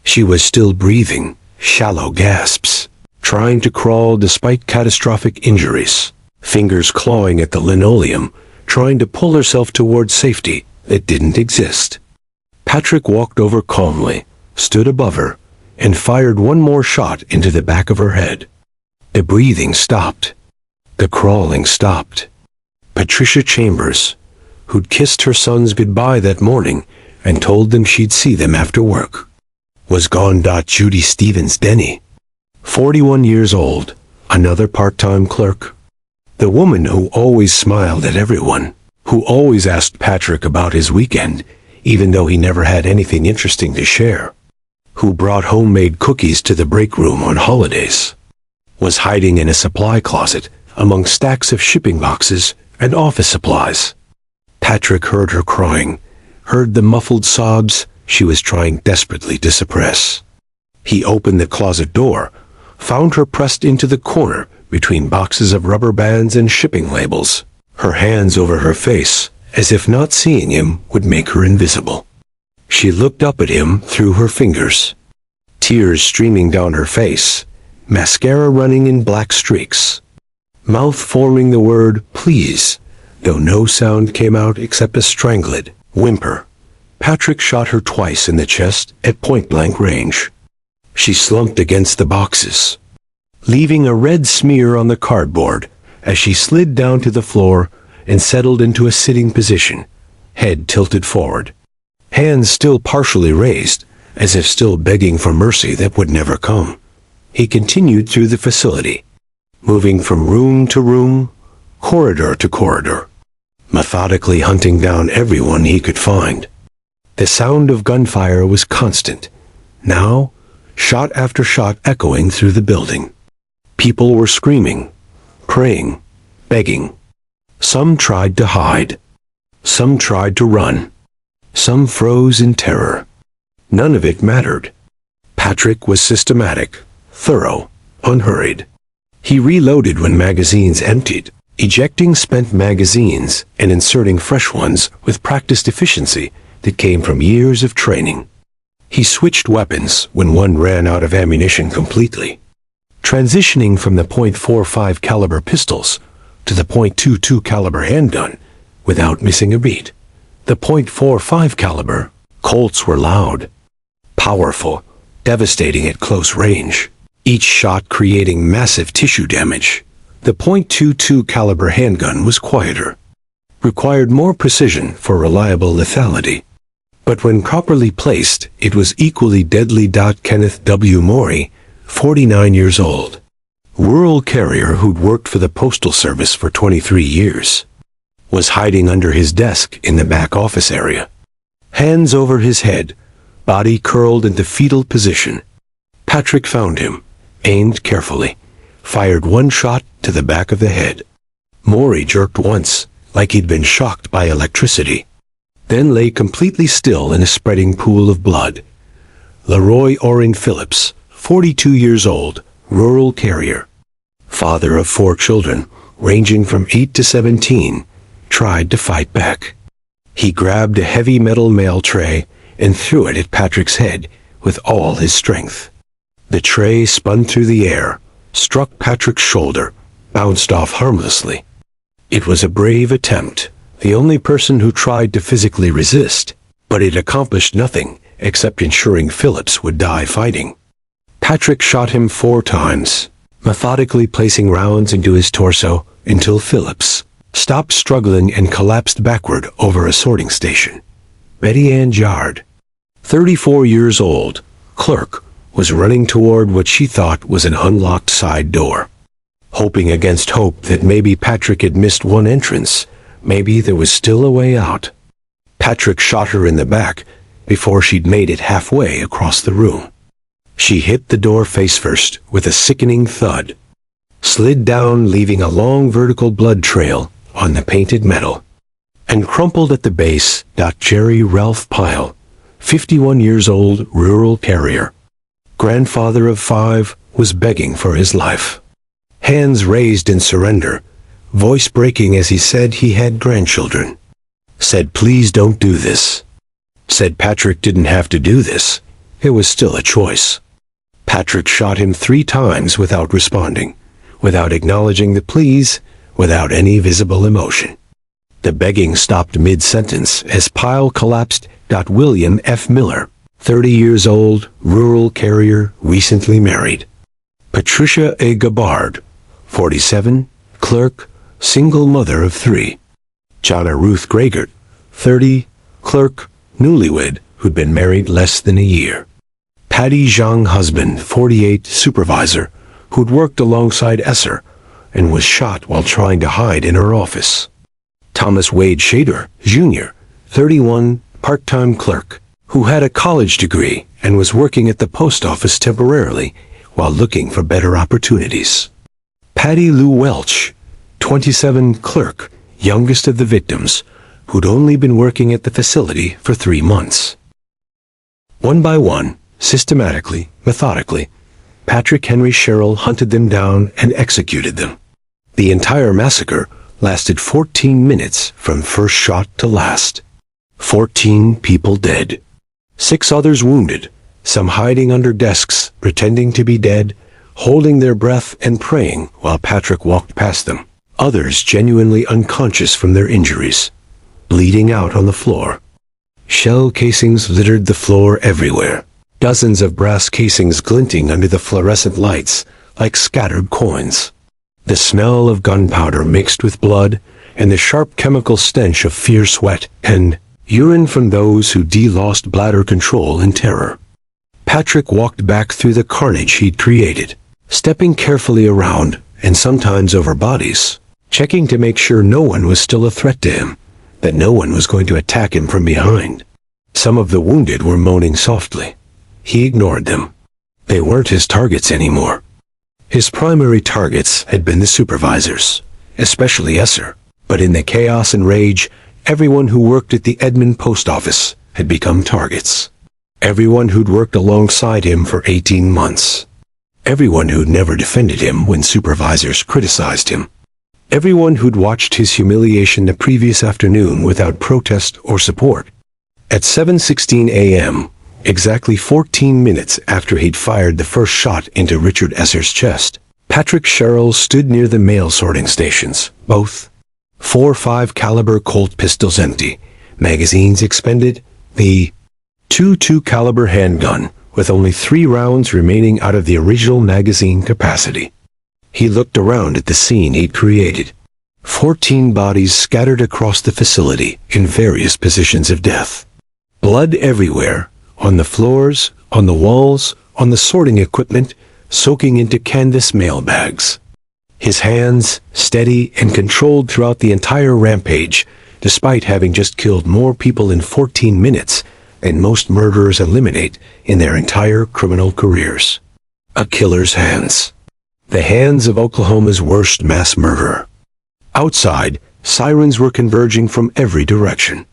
She was still breathing, shallow gasps, trying to crawl despite catastrophic injuries, fingers clawing at the linoleum, trying to pull herself toward safety that didn't exist. Patrick walked over calmly, stood above her, and fired one more shot into the back of her head. The breathing stopped. The crawling stopped. Patricia Chambers, who'd kissed her sons goodbye that morning and told them she'd see them after work, was gone. Judy Stevens Denny, 41 years old, another part-time clerk. The woman who always smiled at everyone, who always asked Patrick about his weekend, even though he never had anything interesting to share, who brought homemade cookies to the break room on holidays, was hiding in a supply closet among stacks of shipping boxes and office supplies. Patrick heard her crying, heard the muffled sobs she was trying desperately to suppress. He opened the closet door, found her pressed into the corner between boxes of rubber bands and shipping labels, her hands over her face, as if not seeing him would make her invisible. She looked up at him through her fingers, tears streaming down her face, mascara running in black streaks, mouth forming the word please, though no sound came out except a strangled whimper. Patrick shot her twice in the chest at point-blank range. She slumped against the boxes, leaving a red smear on the cardboard as she slid down to the floor and settled into a sitting position, head tilted forward, hands still partially raised, as if still begging for mercy that would never come. He continued through the facility, moving from room to room, corridor to corridor, methodically hunting down everyone he could find. The sound of gunfire was constant, now shot after shot echoing through the building. People were screaming, praying, begging. Some tried to hide. Some tried to run. Some froze in terror. None of it mattered. Patrick was systematic, thorough, unhurried. He reloaded when magazines emptied, ejecting spent magazines and inserting fresh ones with practiced efficiency that came from years of training. He switched weapons when one ran out of ammunition completely, transitioning from the .45 caliber pistols to the .22 caliber handgun without missing a beat. The .45 caliber Colts were loud, powerful, devastating at close range, each shot creating massive tissue damage. The .22 caliber handgun was quieter, required more precision for reliable lethality, but when properly placed, it was equally deadly. Kenneth W. Morey, 49 years old, rural carrier who'd worked for the Postal Service for 23 years, was hiding under his desk in the back office area, hands over his head, body curled into fetal position. Patrick found him, aimed carefully, fired one shot to the back of the head. Morey jerked once, like he'd been shocked by electricity, then lay completely still in a spreading pool of blood. Leroy Orrin Phillips, 42 years old, rural carrier, father of 4 children, ranging from 8 to 17, tried to fight back. He grabbed a heavy metal mail tray and threw it at Patrick's head with all his strength. The tray spun through the air, struck Patrick's shoulder, bounced off harmlessly. It was a brave attempt, the only person who tried to physically resist, but it accomplished nothing except ensuring Phillips would die fighting. Patrick shot him 4 times, methodically placing rounds into his torso until Phillips stopped struggling and collapsed backward over a sorting station. Betty Ann Jard, 34 years old, clerk, was running toward what she thought was an unlocked side door, hoping against hope that maybe Patrick had missed one entrance, maybe there was still a way out. Patrick shot her in the back before she'd made it halfway across the room. She hit the door face first with a sickening thud, slid down leaving a long vertical blood trail on the painted metal, and crumpled at the base. Jerry Ralph Pyle, 51 years old, rural carrier, grandfather of 5, was begging for his life. Hands raised in surrender, voice breaking as he said he had grandchildren. Said please don't do this. Said Patrick didn't have to do this. It was still a choice. Patrick shot him 3 times without responding, without acknowledging the pleas, without any visible emotion. The begging stopped mid-sentence as Pyle collapsed. William F. Miller, 30 years old, rural carrier, recently married. Patricia A. Gabbard, 47, clerk, single mother of 3. Jonna Ruth Gregert, 30, clerk, newlywed, who'd been married less than a year. Patty Zhang husband, 48, supervisor, who'd worked alongside Esser and was shot while trying to hide in her office. Thomas Wade Shader, Jr., 31, part-time clerk, who had a college degree and was working at the post office temporarily while looking for better opportunities. Patty Lou Welch, 27, clerk, youngest of the victims, who'd only been working at the facility for 3 months. One by one, systematically, methodically, Patrick Henry Sherrill hunted them down and executed them. The entire massacre lasted 14 minutes from first shot to last. 14 people dead. 6 others wounded, some hiding under desks, pretending to be dead, holding their breath and praying while Patrick walked past them. Others genuinely unconscious from their injuries, bleeding out on the floor. Shell casings littered the floor everywhere. Dozens of brass casings glinting under the fluorescent lights like scattered coins. The smell of gunpowder mixed with blood and the sharp chemical stench of fierce sweat and urine from those who lost bladder control in terror. Patrick walked back through the carnage he'd created, stepping carefully around and sometimes over bodies, checking to make sure no one was still a threat to him, that no one was going to attack him from behind. Some of the wounded were moaning softly. He ignored them. They weren't his targets anymore. His primary targets had been the supervisors, especially Esser, but in the chaos and rage, everyone who worked at the Edmond Post Office had become targets. Everyone who'd worked alongside him for 18 months. Everyone who'd never defended him when supervisors criticized him. Everyone who'd watched his humiliation the previous afternoon without protest or support. At 7:16 a.m., exactly 14 minutes after he'd fired the first shot into Richard Esser's chest, Patrick Sherrill stood near the mail sorting stations, both 4.5 caliber Colt pistols empty, magazines expended, the .22 caliber handgun with only 3 rounds remaining out of the original magazine capacity. He looked around at the scene he'd created. 14 bodies scattered across the facility in various positions of death. Blood everywhere, on the floors, on the walls, on the sorting equipment, soaking into canvas mailbags. His hands, steady and controlled throughout the entire rampage, despite having just killed more people in 14 minutes than most murderers eliminate in their entire criminal careers. A killer's hands. The hands of Oklahoma's worst mass murderer. Outside, sirens were converging from every direction.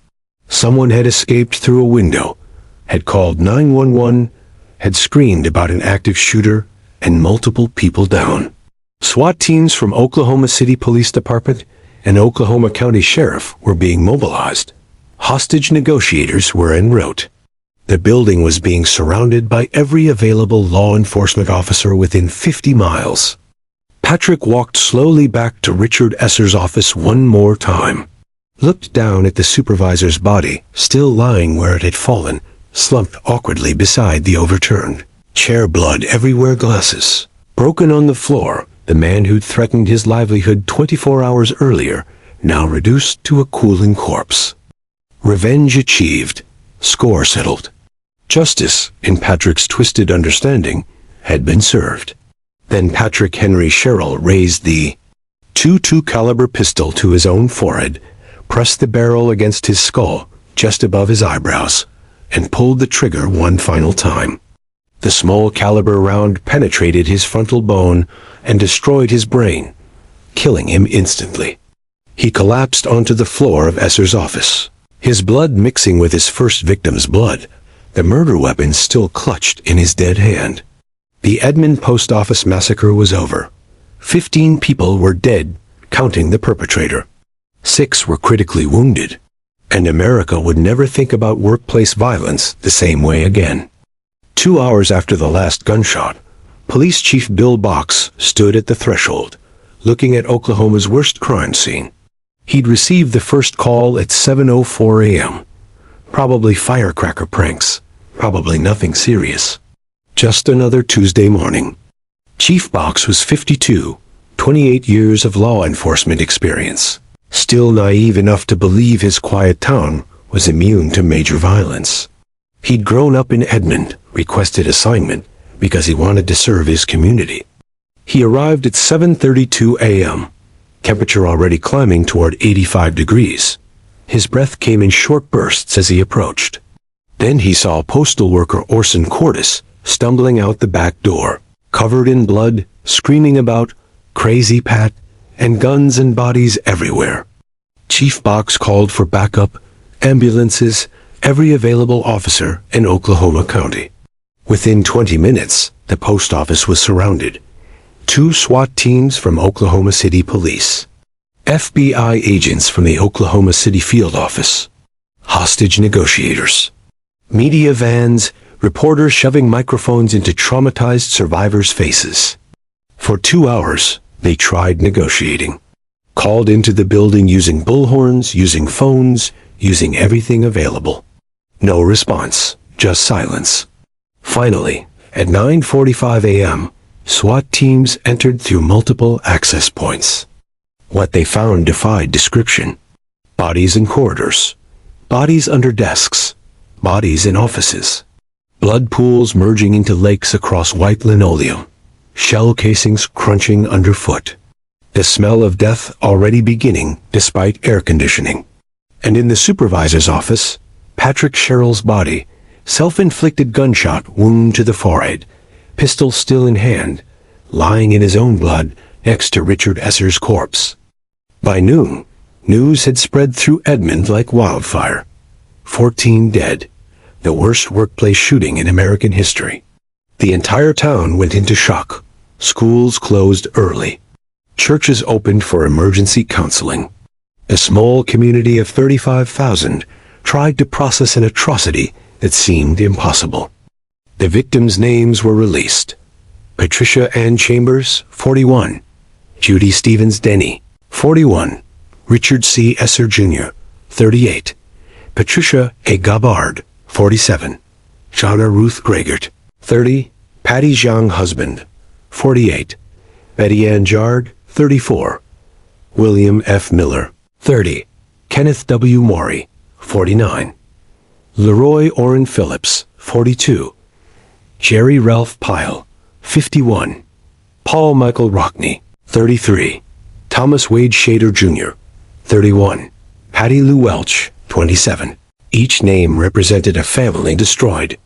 Someone had escaped through a window, had called 911, had screamed about an active shooter, and multiple people down. SWAT teams from Oklahoma City Police Department and Oklahoma County Sheriff were being mobilized. Hostage negotiators were en route. The building was being surrounded by every available law enforcement officer within 50 miles. Patrick walked slowly back to Richard Esser's office one more time. Looked down at the supervisor's body, still lying where it had fallen, slumped awkwardly beside the overturned chair, blood everywhere, glasses broken on the floor. The man who'd threatened his livelihood 24 hours earlier, now reduced to a cooling corpse. Revenge achieved. Score settled. Justice, in Patrick's twisted understanding, had been served. Then Patrick Henry Sherrill raised the .22 caliber pistol to his own forehead, pressed the barrel against his skull, just above his eyebrows, and pulled the trigger one final time. The small caliber round penetrated his frontal bone and destroyed his brain, killing him instantly. He collapsed onto the floor of Esser's office, his blood mixing with his first victim's blood, the murder weapon still clutched in his dead hand. The Edmond Post Office Massacre was over. 15 people were dead, counting the perpetrator. 6 were critically wounded, and America would never think about workplace violence the same way again. 2 hours after the last gunshot, Police Chief Bill Box stood at the threshold, looking at Oklahoma's worst crime scene. He'd received the first call at 7:04 a.m. Probably firecracker pranks, probably nothing serious. Just another Tuesday morning. Chief Box was 52, 28 years of law enforcement experience. Still naive enough to believe his quiet town was immune to major violence. He'd grown up in Edmond, requested assignment because he wanted to serve his community. He arrived at 7:32 a.m., temperature already climbing toward 85 degrees. His breath came in short bursts as he approached. Then he saw postal worker Orson Cordes stumbling out the back door, covered in blood, screaming about "Crazy Pat" and guns and bodies everywhere. Chief Box called for backup, ambulances, every available officer in Oklahoma County. Within 20 minutes, the post office was surrounded. 2 SWAT teams from Oklahoma City Police, FBI agents from the Oklahoma City field office, hostage negotiators, media vans, reporters shoving microphones into traumatized survivors' faces. For 2 hours, they tried negotiating. Called into the building using bullhorns, using phones, using everything available. No response, just silence. Finally, at 9:45 a.m., SWAT teams entered through multiple access points. What they found defied description. Bodies in corridors, bodies under desks, bodies in offices, blood pools merging into lakes across white linoleum, shell casings crunching underfoot. The smell of death already beginning despite air conditioning. And in the supervisor's office, Patrick Sherrill's body, self-inflicted gunshot wound to the forehead, pistol still in hand, lying in his own blood next to Richard Esser's corpse. By noon, news had spread through Edmond like wildfire. 14 dead, the worst workplace shooting in American history. The entire town went into shock. Schools closed early. Churches opened for emergency counseling. A small community of 35,000 tried to process an atrocity that seemed impossible. The victims' names were released. Patricia Ann Chambers, 41. Judy Stevens Denny, 41. Richard C. Esser Jr., 38. Patricia A. Gabbard, 47. Shauna Ruth Gregert, 30. Patty Zhang Husband, 48. Betty Ann Jard, 34. William F. Miller, 30. Kenneth W. Morey, 49. Leroy Orrin Phillips, 42. Jerry Ralph Pyle, 51. Paul Michael Rockney, 33. Thomas Wade Shader Jr., 31. Patty Lou Welch, 27. Each name represented a family destroyed.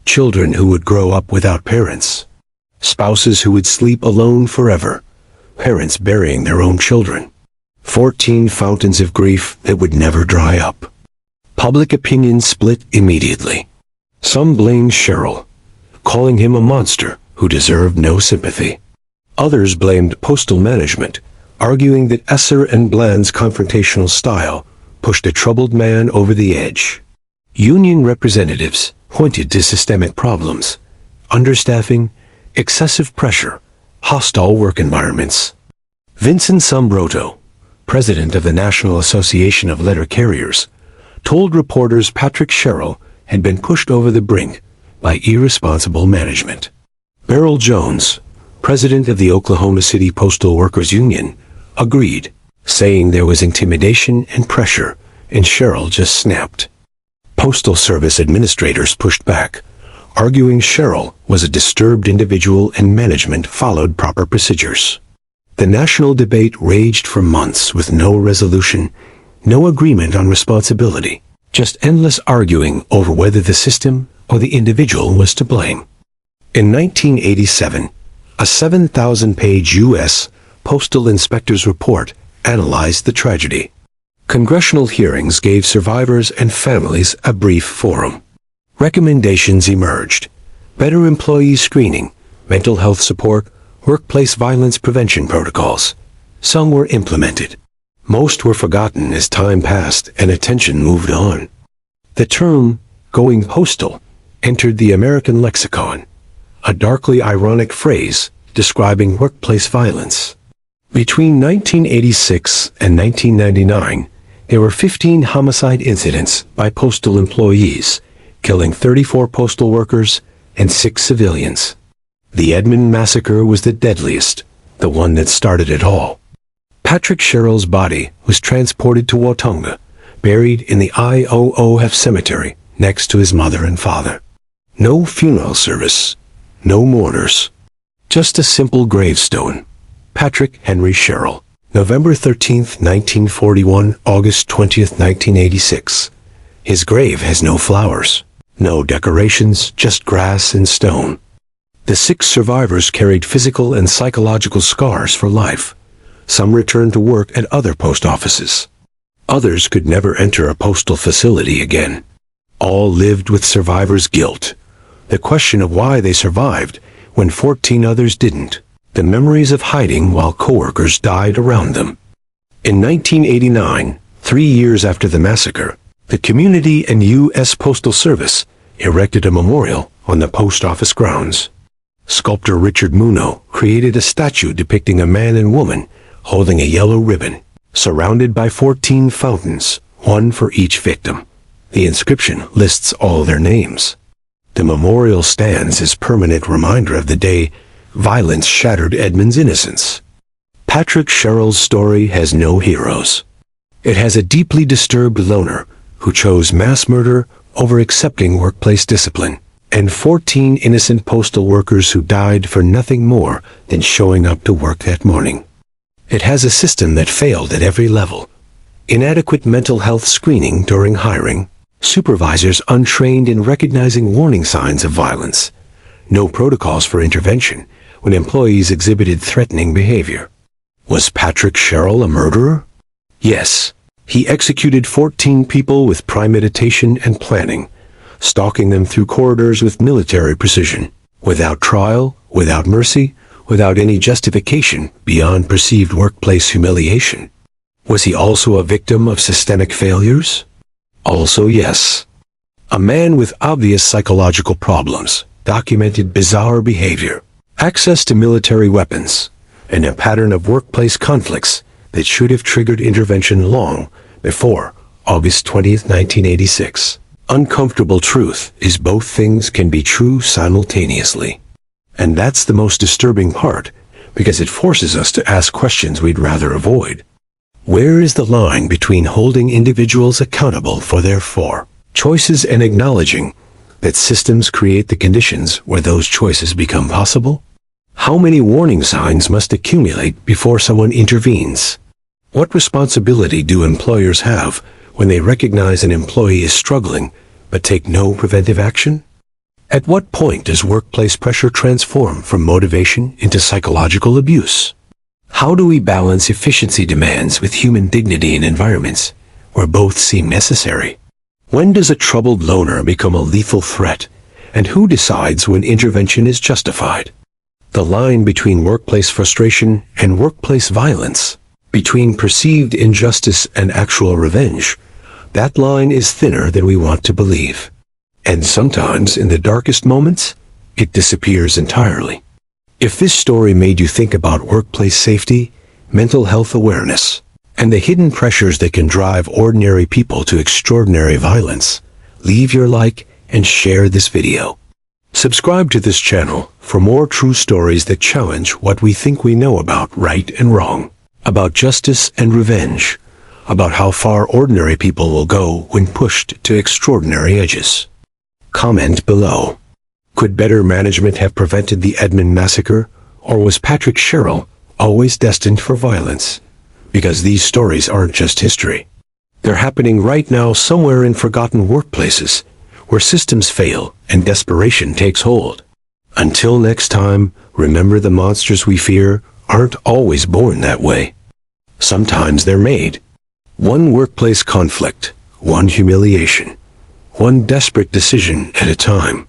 Children who would grow up without parents. Spouses who would sleep alone forever. Parents burying their own children. 14 fountains of grief that would never dry up. Public opinion split immediately. Some blamed Sherrill, calling him a monster who deserved no sympathy. Others blamed postal management, arguing that Esser and Bland's confrontational style pushed a troubled man over the edge. Union representatives pointed to systemic problems, understaffing, excessive pressure, hostile work environments. Vincent Sombroto, president of the National Association of Letter Carriers, told reporters Patrick Sherrill had been pushed over the brink by irresponsible management. Beryl Jones, president of the Oklahoma City Postal Workers Union, agreed, saying there was intimidation and pressure, and Sherrill just snapped. Postal Service administrators pushed back, arguing Sherrill was a disturbed individual and management followed proper procedures. The national debate raged for months with no resolution, no agreement on responsibility, just endless arguing over whether the system or the individual was to blame. In 1987, a 7,000-page U.S. Postal Inspector's report analyzed the tragedy. Congressional hearings gave survivors and families a brief forum. Recommendations emerged: better employee screening, mental health support, workplace violence prevention protocols. Some were implemented. Most were forgotten as time passed and attention moved on. The term, "going postal," entered the American lexicon, a darkly ironic phrase describing workplace violence. Between 1986 and 1999, there were 15 homicide incidents by postal employees, killing 34 postal workers and 6 civilians. The Edmond Massacre was the deadliest, the one that started it all. Patrick Sherrill's body was transported to Watonga, buried in the IOOF cemetery next to his mother and father. No funeral service. No mourners. Just a simple gravestone. Patrick Henry Sherrill. November 13th, 1941, August 20th, 1986. His grave has no flowers. No decorations, just grass and stone. The 6 survivors carried physical and psychological scars for life. Some returned to work at other post offices. Others could never enter a postal facility again. All lived with survivors' guilt. The question of why they survived when 14 others didn't. The memories of hiding while coworkers died around them. In 1989, 3 years after the massacre, the community and U.S. Postal Service erected a memorial on the post office grounds. Sculptor Richard Muno created a statue depicting a man and woman holding a yellow ribbon, surrounded by 14 fountains, one for each victim. The inscription lists all their names. The memorial stands as permanent reminder of the day violence shattered Edmond's innocence. Patrick Sherrill's story has no heroes. It has a deeply disturbed loner who chose mass murder over accepting workplace discipline, and 14 innocent postal workers who died for nothing more than showing up to work that morning. It has a system that failed at every level. Inadequate mental health screening during hiring, supervisors untrained in recognizing warning signs of violence, no protocols for intervention when employees exhibited threatening behavior. Was Patrick Sherrill a murderer? Yes. He executed 14 people with premeditation and planning, stalking them through corridors with military precision, without trial, without mercy, without any justification beyond perceived workplace humiliation. Was he also a victim of systemic failures? Also yes. A man with obvious psychological problems, documented bizarre behavior, access to military weapons, and a pattern of workplace conflicts that should have triggered intervention long before August 20th, 1986. Uncomfortable truth is both things can be true simultaneously. And that's the most disturbing part, because it forces us to ask questions we'd rather avoid. Where is the line between holding individuals accountable for their choices and acknowledging that systems create the conditions where those choices become possible? How many warning signs must accumulate before someone intervenes? What responsibility do employers have when they recognize an employee is struggling but take no preventive action? At what point does workplace pressure transform from motivation into psychological abuse? How do we balance efficiency demands with human dignity in environments where both seem necessary? When does a troubled loner become a lethal threat, and who decides when intervention is justified? The line between workplace frustration and workplace violence, between perceived injustice and actual revenge, that line is thinner than we want to believe. And sometimes, in the darkest moments, it disappears entirely. If this story made you think about workplace safety, mental health awareness, and the hidden pressures that can drive ordinary people to extraordinary violence, leave your like and share this video. Subscribe to this channel for more true stories that challenge what we think we know about right and wrong, about justice and revenge, about how far ordinary people will go when pushed to extraordinary edges. Comment below. Could better management have prevented the Edmond massacre, or was Patrick Sherrill always destined for violence? Because these stories aren't just history. They're happening right now somewhere in forgotten workplaces, where systems fail and desperation takes hold. Until next time, remember the monsters we fear aren't always born that way. Sometimes they're made. One workplace conflict, one humiliation, one desperate decision at a time.